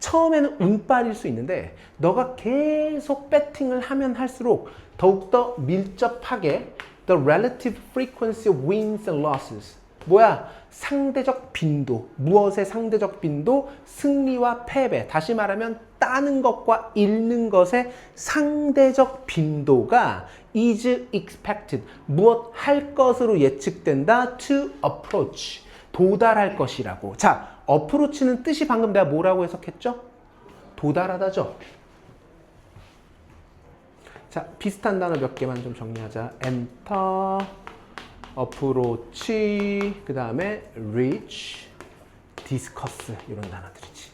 처음에는 운빨일 수 있는데 너가 계속 배팅을 하면 할수록 더욱더 밀접하게 the relative frequency of wins and losses. 뭐야? 상대적 빈도. 무엇의 상대적 빈도? 승리와 패배. 다시 말하면 따는 것과 잃는 것의 상대적 빈도가 is expected. 무엇 할 것으로 예측된다. to approach. 도달할 것이라고. 자, approach는 뜻이 방금 내가 뭐라고 해석했죠? 도달하다죠. 자, 비슷한 단어 몇 개만 좀 정리하자. enter, approach, 그 다음에 reach, discuss 이런 단어들이지.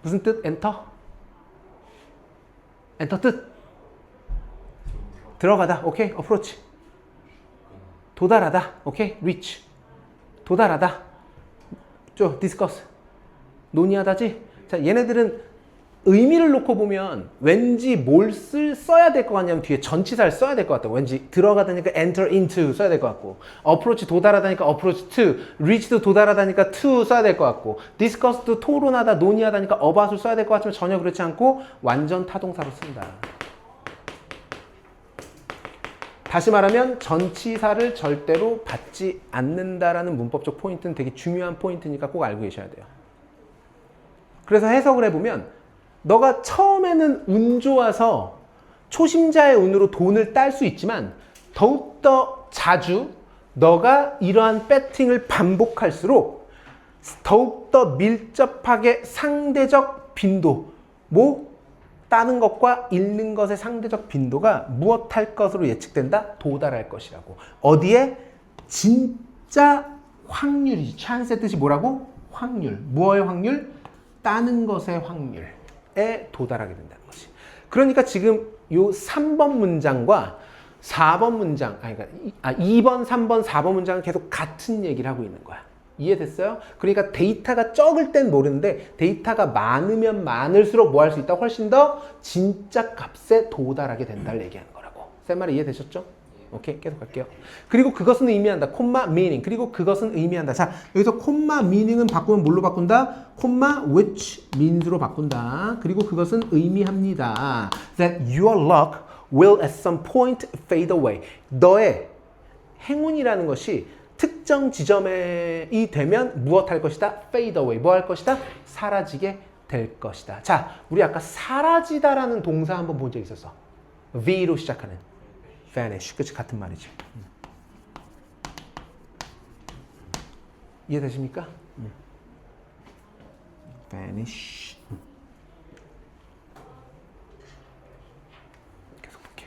무슨 뜻? 엔터? 엔터 뜻? 들어가다. 오케이. 어프로치. 도달하다. 오케이. reach. 도달하다. discuss. 논의하다지. 자, 얘네들은 의미를 놓고 보면 왠지 뭘 써야 될 것 같냐면 뒤에 전치사를 써야 될 것 같다. 왠지 들어가다니까 enter into 써야 될 것 같고, approach 도달하다니까 approach to, reach도 도달하다니까 to 써야 될 것 같고, discuss도 토론하다, 논의하다니까 about을 써야 될 것 같지만 전혀 그렇지 않고 완전 타동사로 쓴다. 다시 말하면 전치사를 절대로 받지 않는다라는 문법적 포인트는 되게 중요한 포인트니까 꼭 알고 계셔야 돼요. 그래서 해석을 해보면 너가 처음에는 운 좋아서 초심자의 운으로 돈을 딸 수 있지만 더욱더 자주 너가 이러한 배팅을 반복할수록 더욱더 밀접하게 상대적 빈도, 따는 것과 잃는 것의 상대적 빈도가 무엇할 것으로 예측된다? 도달할 것이라고. 어디에? 진짜 확률이지. 찬스의 뜻이 뭐라고? 확률. 무엇의 확률? 따는 것의 확률에 도달하게 된다는 것이. 그러니까 지금 요 3번 문장과 4번 문장, 2번, 3번, 4번 문장은 계속 같은 얘기를 하고 있는 거야. 이해됐어요? 그러니까 데이터가 적을 땐 모르는데 데이터가 많으면 많을수록 뭐 할 수 있다? 훨씬 더 진짜 값에 도달하게 된다를 얘기하는 거라고. 쌤 말이 이해되셨죠? 오케이, 계속 갈게요. 그리고 그것은 의미한다. 콤마 meaning. 그리고 그것은 의미한다. 자, 여기서 콤마 meaning은 바꾸면 뭘로 바꾼다? 콤마 which means로 바꾼다. 그리고 그것은 의미합니다. That your luck will at some point fade away. 너의 행운이라는 것이 특정 지점이 되면 무엇할 것이다? fade away. 뭐 할 것이다? 사라지게 될 것이다. 자, 우리 아까 사라지다라는 동사 한번 본 적 있었어. V로 시작하는. vanish. 그치? 같은 말이지. 이해되십니까? vanish. 계속 볼게.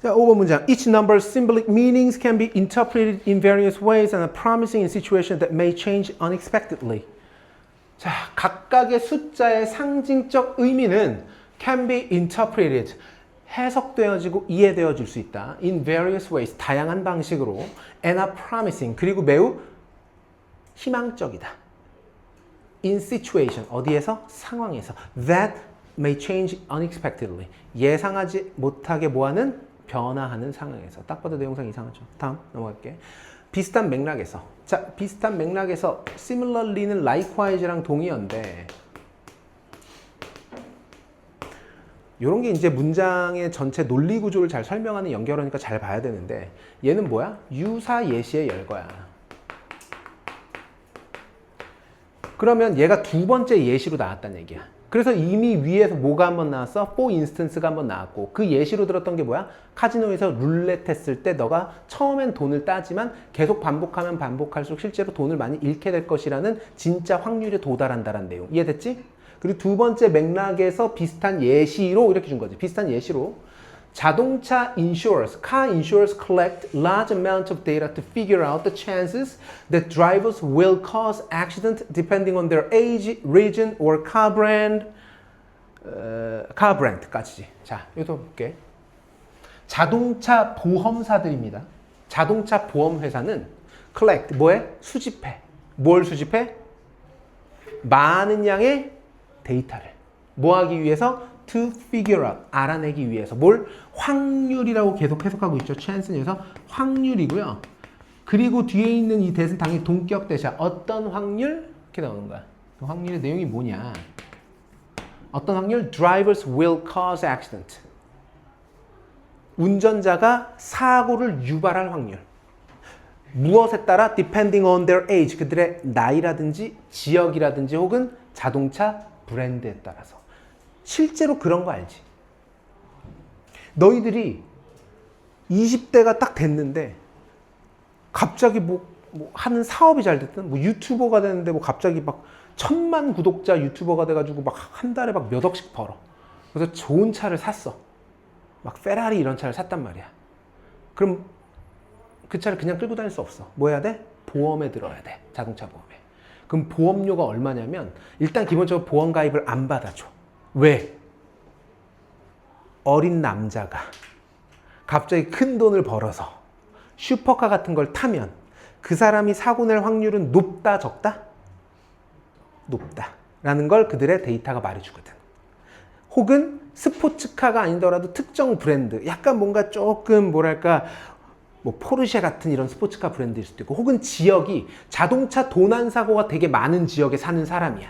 자, 5번 문장. Each number's symbolic meanings can be interpreted in various ways and are promising in situations that may change unexpectedly. 자, 각각의 숫자의 상징적 의미는 can be interpreted, 해석되어지고 이해되어질 수 있다. in various ways, 다양한 방식으로. and are promising, 그리고 매우 희망적이다. in situation, 어디에서? 상황에서. that may change unexpectedly, 예상하지 못하게 뭐하는? 변화하는 상황에서. 딱 봐도 내용상 이상하죠. 다음 넘어갈게. 비슷한 맥락에서. 자, 비슷한 맥락에서 similarly는 likewise랑 동의어인데 이런 게 이제 문장의 전체 논리 구조를 잘 설명하는 연결어니까 잘 봐야 되는데 얘는 뭐야? 유사 예시의 열거야. 그러면 얘가 두 번째 예시로 나왔다는 얘기야. 그래서 이미 위에서 뭐가 한번 나왔어? for instance가 한번 나왔고 그 예시로 들었던 게 뭐야? 카지노에서 룰렛 했을 때 너가 처음엔 돈을 따지만 계속 반복하면 반복할수록 실제로 돈을 많이 잃게 될 것이라는 진짜 확률에 도달한다는 내용. 이해됐지? 그리고 두 번째 맥락에서 비슷한 예시로 이렇게 준 거지. 비슷한 예시로 자동차 insurers, car insurers collect large amounts of data to figure out the chances that drivers will cause accident depending on their age, region, or car brand. car brand까지지. 자, 이거 볼게. 자동차 보험사들입니다. 자동차 보험 회사는 collect, 뭐해? 수집해. 뭘 수집해? 많은 양의 데이터를. 뭐 하기 위해서? to figure out, 알아내기 위해서. 뭘? 확률이라고 계속 해석하고 있죠. chance에서 확률이고요. 그리고 뒤에 있는 이 대는 당연히 동격 대사. 어떤 확률? 이렇게 나오는 거야. 그 확률의 내용이 뭐냐? 어떤 확률? Drivers will cause accident. 운전자가 사고를 유발할 확률. 무엇에 따라? Depending on their age. 그들의 나이라든지 지역이라든지 혹은 자동차 브랜드에 따라서. 실제로 그런 거 알지? 너희들이 20대가 딱 됐는데 갑자기 뭐 하는 사업이 잘 됐든 뭐 유튜버가 되는데 뭐 갑자기 막 1000만 구독자 유튜버가 돼가지고 막 한 달에 막 몇 억씩 벌어. 그래서 좋은 차를 샀어. 막 페라리 이런 차를 샀단 말이야. 그럼 그 차를 그냥 끌고 다닐 수 없어. 뭐 해야 돼? 보험에 들어야 돼. 자동차 보험에. 그럼 보험료가 얼마냐면 일단 기본적으로 보험 가입을 안 받아줘. 왜? 어린 남자가 갑자기 큰 돈을 벌어서 슈퍼카 같은 걸 타면 그 사람이 사고 낼 확률은 높다, 적다? 높다. 라는 걸 그들의 데이터가 말해주거든. 혹은 스포츠카가 아니더라도 특정 브랜드, 약간 뭔가 조금 뭐랄까 뭐 포르쉐 같은 이런 스포츠카 브랜드일 수도 있고, 혹은 지역이 자동차 도난 사고가 되게 많은 지역에 사는 사람이야.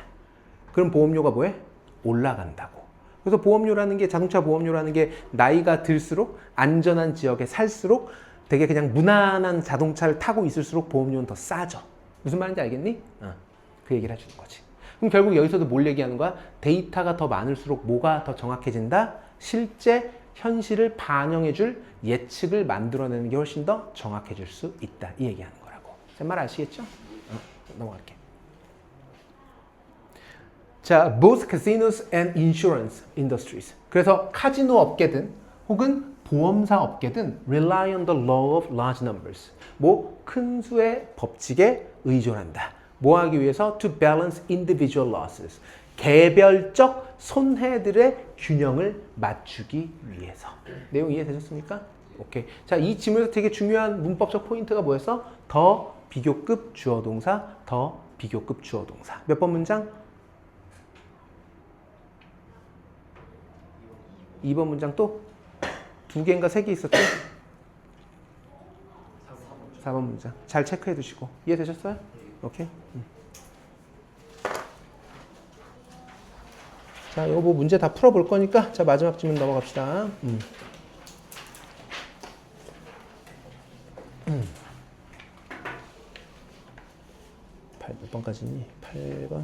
그럼 보험료가 뭐해? 올라간다고. 그래서 보험료라는 게, 자동차 보험료라는 게 나이가 들수록 안전한 지역에 살수록 되게 그냥 무난한 자동차를 타고 있을수록 보험료는 더 싸져. 무슨 말인지 알겠니? 그 얘기를 해주는 거지. 그럼 결국 여기서도 뭘 얘기하는 거야? 데이터가 더 많을수록 뭐가 더 정확해진다? 실제 현실을 반영해줄 예측을 만들어내는 게 훨씬 더 정확해질 수 있다. 이 얘기하는 거라고. 제 말 아시겠죠? 넘어갈게. 자, both casinos and insurance industries. 그래서 카지노 업계든 혹은 보험사 업계든 rely on the law of large numbers. 뭐 큰 수의 법칙에 의존한다. 뭐 하기 위해서? To balance individual losses. 개별적 손해들의 균형을 맞추기 위해서. 내용 이해되셨습니까? 오케이. 자, 이 지문에서 되게 중요한 문법적 포인트가 뭐였어? 더 비교급 주어 동사, 더 비교급 주어 동사. 몇 번 문장? 2번 문장 또? 2개인가 3개 있었죠? 4번 문장. 잘 체크해 두시고. 이해되셨어요? 오케이. 자, 이거 뭐 문제 다 풀어볼 거니까 자, 마지막 질문 넘어갑시다. 8 몇 번까지니? 8번,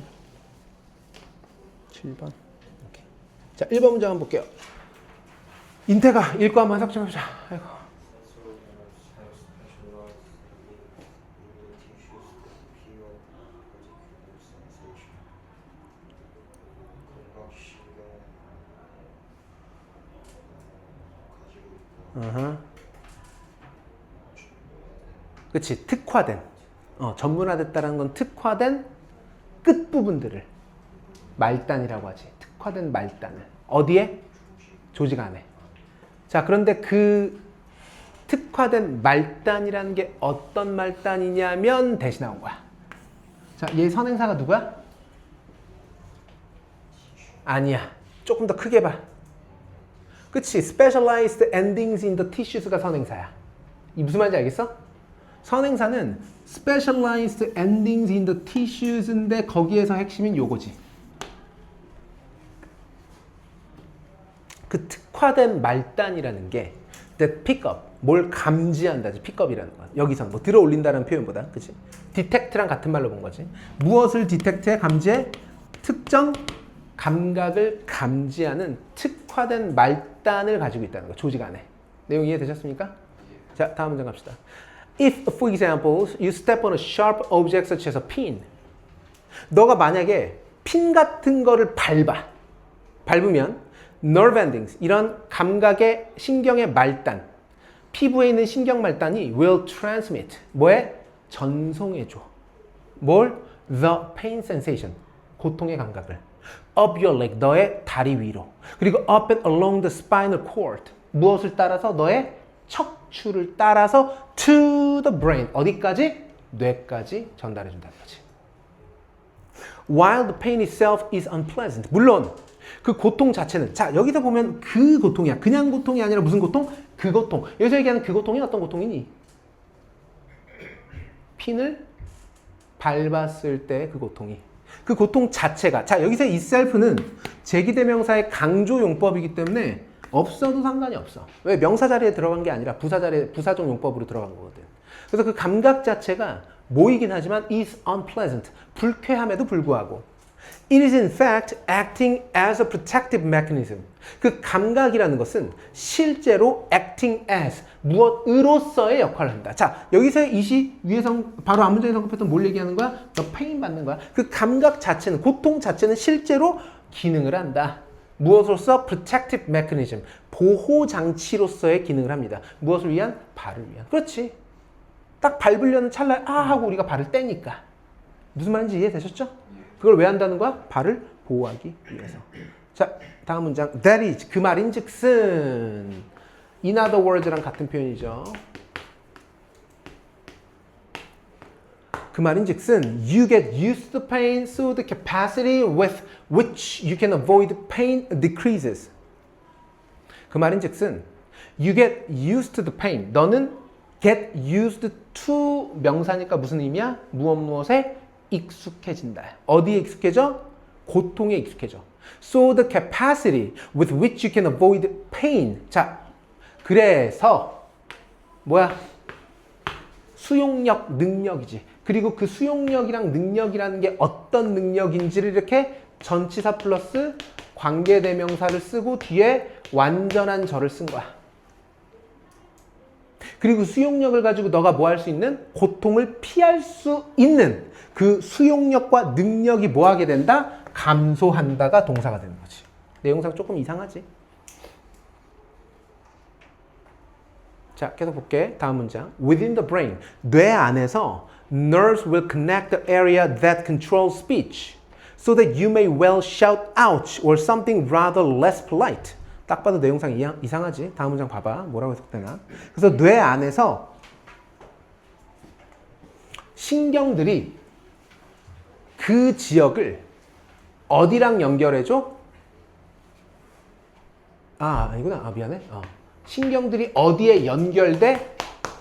7번. 오케이. 자, 1번 문장 한번 볼게요. 인태가 읽고 한번 해석 좀 해보자. 아이고. 그치, 특화된, 전문화됐다는 건 특화된 끝부분들을 말단이라고 하지. 특화된 말단을 어디에? 조직 안에. 자, 그런데 그 특화된 말단이라는 게 어떤 말단이냐면 대신 나온 거야. 자, 얘 선행사가 누구야? 아니야. 조금 더 크게 봐. 그치? Specialized endings in the tissues가 선행사야. 이 무슨 말인지 알겠어? 선행사는 Specialized endings in the tissues인데 거기에서 핵심인 요거지. 그 특화된 말단이라는 게 that pick up, 뭘 감지한다지. pickup이라는 건 여기서 뭐 들어 올린다는 표현보다, 그치? detect랑 같은 말로 본 거지. 무엇을 detect해? 감지해? 특정 감각을 감지하는 특화된 말단을 가지고 있다는 거, 조직 안에. 내용 이해되셨습니까? 자, 다음 문장 갑시다. If, for example, you step on a sharp object such as a pin. 너가 만약에 핀 같은 거를 밟으면 nerve endings, 이런 감각의 신경의 말단, 피부에 있는 신경 말단이 will transmit, 뭐에? 전송해줘. 뭘? The pain sensation, 고통의 감각을. up your leg, 너의 다리 위로. 그리고 up and along the spinal cord, 무엇을 따라서? 너의 척추를 따라서 to the brain, 어디까지? 뇌까지 전달해 준다는 거지. While the pain itself is unpleasant, 물론 그 고통 자체는, 자, 여기서 보면 그 고통이야. 그냥 고통이 아니라 무슨 고통? 그 고통. 여기서 얘기하는 그 고통이 어떤 고통이니? 핀을 밟았을 때 그 고통이. 그 고통 자체가, 자, 여기서 이 self는 제기대명사의 강조 용법이기 때문에 없어도 상관이 없어. 왜? 명사 자리에 들어간 게 아니라 부사 자리에, 부사적 용법으로 들어간 거거든. 그래서 그 감각 자체가 모이긴 하지만 is unpleasant, 불쾌함에도 불구하고 it is in fact acting as a protective mechanism. 그 감각이라는 것은 실제로 acting as, 무엇으로서의 역할을 한다. 자, 여기서의 이시 위에서 바로 앞문장에 성급했던 뭘 얘기하는 거야? the pain 받는 거야. 그 감각 자체는, 고통 자체는 실제로 기능을 한다. 무엇으로서? protective mechanism, 보호 장치로서의 기능을 합니다. 무엇을 위한? 발을 위한. 그렇지. 딱 밟으려는 찰나에 아 하고 우리가 발을 떼니까. 무슨 말인지 이해되셨죠? 예. 그걸 왜 한다는 거야? 발을 보호하기 위해서. 자, 다음 문장. That is, 그 말인즉슨. In other words랑 같은 표현이죠. 그 말인즉슨 you get used to the pain so the capacity with which you can avoid pain decreases. 그 말인즉슨 you get used to the pain. 너는 get used to 명사니까 무슨 의미야? 무엇에 익숙해진다. 어디에 익숙해져? 고통에 익숙해져. So the capacity with which you can avoid pain. 자, 그래서 뭐야? 수용력, 능력이지. 그리고 그 수용력이랑 능력이라는 게 어떤 능력인지를 이렇게 전치사 플러스 관계대명사를 쓰고 뒤에 완전한 절을 쓴 거야. 그리고 수용력을 가지고 너가 뭐 할 수 있는? 고통을 피할 수 있는 그 수용력과 능력이 뭐 하게 된다? 감소한다가 동사가 되는 거지. 내용상 조금 이상하지? 자, 계속 볼게. 다음 문장. Within the brain, 뇌 안에서 nerves will connect the area that controls speech so that you may well shout out or something rather less polite. 딱 봐도 내용상 이상하지? 다음 문장 봐봐. 뭐라고 해석되나? 그래서 뇌 안에서 신경들이 그 지역을 어디랑 연결해줘? 아, 아니구나. 아, 미안해. 신경들이 어디에 연결돼?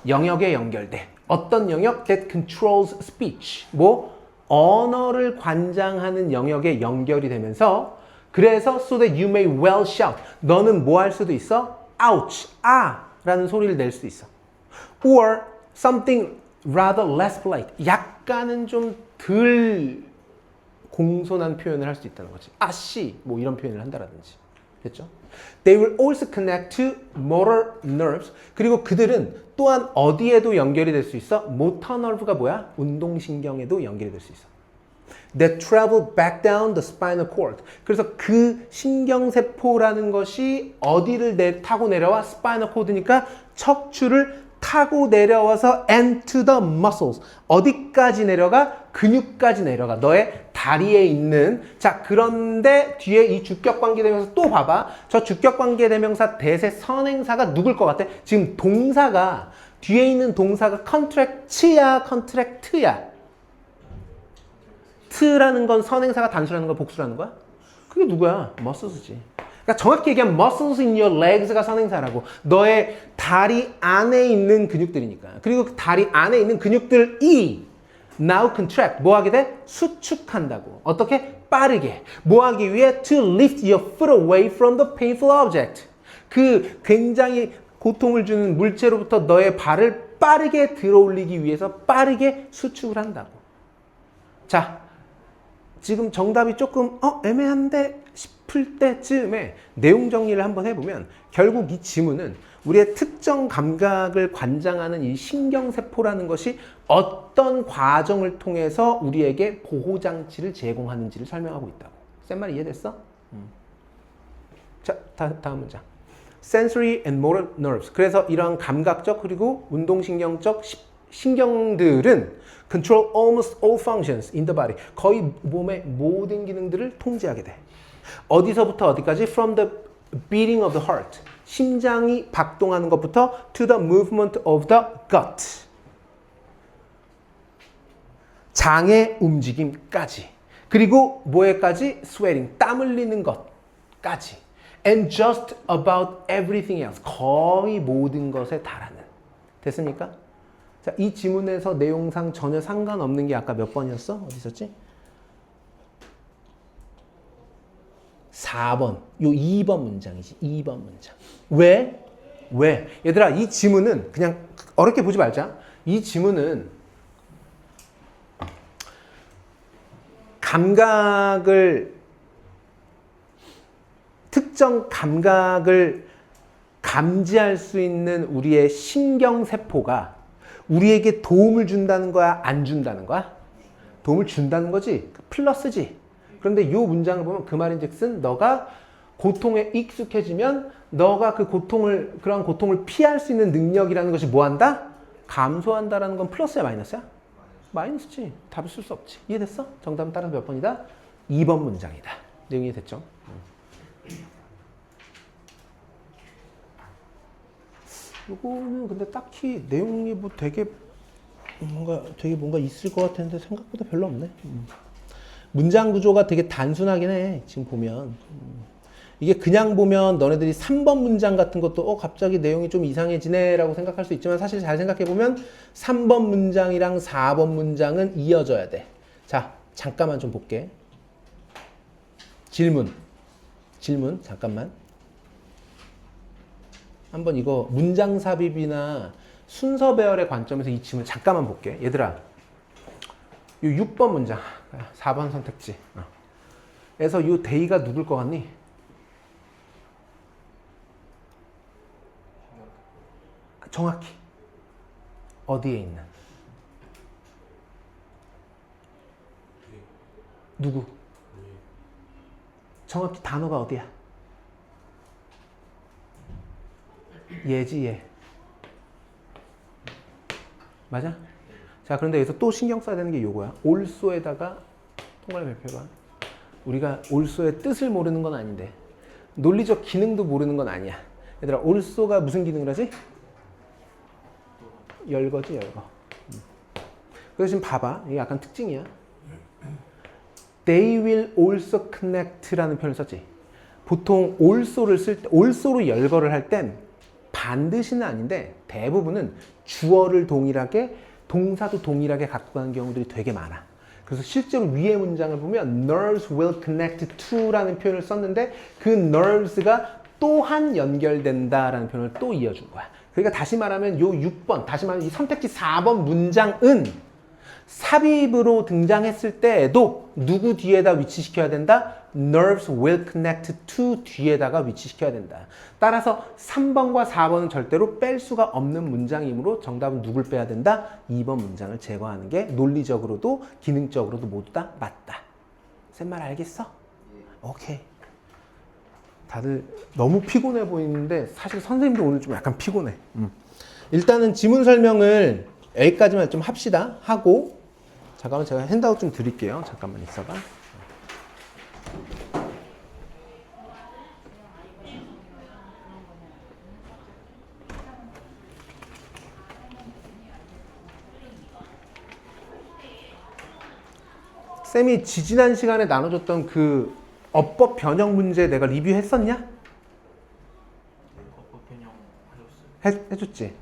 영역에 연결돼. 어떤 영역? That controls speech. 뭐? 언어를 관장하는 영역에 연결이 되면서 그래서 so that you may well shout. 너는 뭐 할 수도 있어? ouch, 아 라는 소리를 낼 수 있어. or something rather less polite. 약간은 좀 덜 공손한 표현을 할 수 있다는 거지. 아씨 뭐 이런 표현을 한다라든지. 됐죠? They will also connect to motor nerves. 그리고 그들은 또한 어디에도 연결이 될 수 있어? motor nerve가 뭐야? 운동신경에도 연결이 될 수 있어. That travel back down the spinal cord. 그래서 그 신경세포라는 것이 어디를 타고 내려와? spinal cord니까 척추를 타고 내려와서 and to the muscles. 어디까지 내려가? 근육까지 내려가. 너의 다리에 있는. 자, 그런데 뒤에 이 주격관계대명사 또 봐봐. 저 주격관계대명사 대세 선행사가 누굴 것 같아? 지금 동사가 뒤에 있는 동사가 contract야, contract야. 트라는 건 선행사가 단수라는 거야, 복수라는 거야? 그게 누구야? muscles지. 그러니까 정확히 얘기하면 muscles in your legs가 선행사라고. 너의 다리 안에 있는 근육들이니까. 그리고 그 다리 안에 있는 근육들이 now contract. 뭐 하게 돼? 수축한다고. 어떻게? 빠르게. 뭐 하기 위해? To lift your foot away from the painful object. 그 굉장히 고통을 주는 물체로부터 너의 발을 빠르게 들어올리기 위해서 빠르게 수축을 한다고. 자, 지금 정답이 조금 애매한데 싶을 때쯤에 내용 정리를 한번 해보면 결국 이 지문은 우리의 특정 감각을 관장하는 이 신경세포라는 것이 어떤 과정을 통해서 우리에게 보호장치를 제공하는지를 설명하고 있다고. 센 말 이해됐어? 자, 다음 문장. Sensory and motor nerves. 그래서 이런 감각적 그리고 운동신경적 신경들은 control almost all functions in the body. 거의 몸의 모든 기능들을 통제하게 돼. 어디서부터 어디까지? From the beating of the heart. 심장이 박동하는 것부터 to the movement of the gut. 장의 움직임까지. 그리고 뭐에까지? sweating. 땀 흘리는 것까지. And just about everything else. 거의 모든 것에 달하는. 됐습니까? 자, 이 지문에서 내용상 전혀 상관없는 게 아까 몇 번이었어? 어디 있었지? 4번. 요 2번 문장이지. 2번 문장. 왜? 왜? 얘들아, 이 지문은 그냥 어렵게 보지 말자. 이 지문은 특정 감각을 감지할 수 있는 우리의 신경세포가 우리에게 도움을 준다는 거야? 안 준다는 거야? 도움을 준다는 거지? 플러스지. 그런데 이 문장을 보면 그 말인즉슨 너가 고통에 익숙해지면 너가 그런 고통을 피할 수 있는 능력이라는 것이 뭐 한다? 감소한다라는 건 플러스야 마이너스야? 마이너스지. 답을 쓸 수 없지. 이해됐어? 정답은 따라서 몇 번이다? 2번 문장이다. 내용이 됐죠? 요거는 근데 딱히 내용이 뭐 되게 뭔가 있을 것 같았는데 생각보다 별로 없네. 문장 구조가 되게 단순하긴 해. 지금 보면. 이게 그냥 보면 너네들이 3번 문장 같은 것도 갑자기 내용이 좀 이상해지네 라고 생각할 수 있지만 사실 잘 생각해보면 3번 문장이랑 4번 문장은 이어져야 돼. 자, 잠깐만 좀 볼게. 질문 잠깐만. 한번 이거 문장 삽입이나 순서 배열의 관점에서 이 질문 잠깐만 볼게. 얘들아, 이 6번 문장, 4번 선택지 에서 이 데이가 누굴 것 같니? 정확히 어디에 있는? 누구? 정확히 단어가 어디야? 얘지 얘. 맞아? 자, 그런데 여기서 또 신경 써야 되는 게 요거야. 올소에다가 통괄 별표가 우리가 올소의 뜻을 모르는 건 아닌데 논리적 기능도 모르는 건 아니야. 얘들아, 올소가 무슨 기능을 하지? 열거지, 열거. 그래서 지금 봐봐. 이게 약간 특징이야. They will also connect라는 표현을 썼지. 보통 also를 쓸 때, also로 열거를 할 땐 반드시는 아닌데 대부분은 주어를 동일하게, 동사도 동일하게 갖고 가는 경우들이 되게 많아. 그래서 실제로 위의 문장을 보면 nerves will connect to라는 표현을 썼는데 그 nerves가 또한 연결된다라는 표현을 또 이어준 거야. 그러니까 다시 말하면 요 6번, 다시 말하면 이 선택지 4번 문장은 삽입으로 등장했을 때에도 누구 뒤에다 위치시켜야 된다? nerves will connect to 뒤에다가 위치시켜야 된다. 따라서 3번과 4번은 절대로 뺄 수가 없는 문장이므로 정답은 누굴 빼야 된다? 2번 문장을 제거하는 게 논리적으로도 기능적으로도 모두 다 맞다. 쌤 말 알겠어? 오케이. 다들 너무 피곤해 보이는데 사실 선생님도 오늘 좀 약간 피곤해. 일단은 지문 설명을 여기까지만 좀 합시다. 하고 잠깐만 제가 핸드아웃 좀 드릴게요. 잠깐만 있어봐. 쌤이 지지난 시간에 나눠줬던 그 어법 변형 문제 내가 리뷰했었냐? 어법 변형 하셨어요? 해줬지.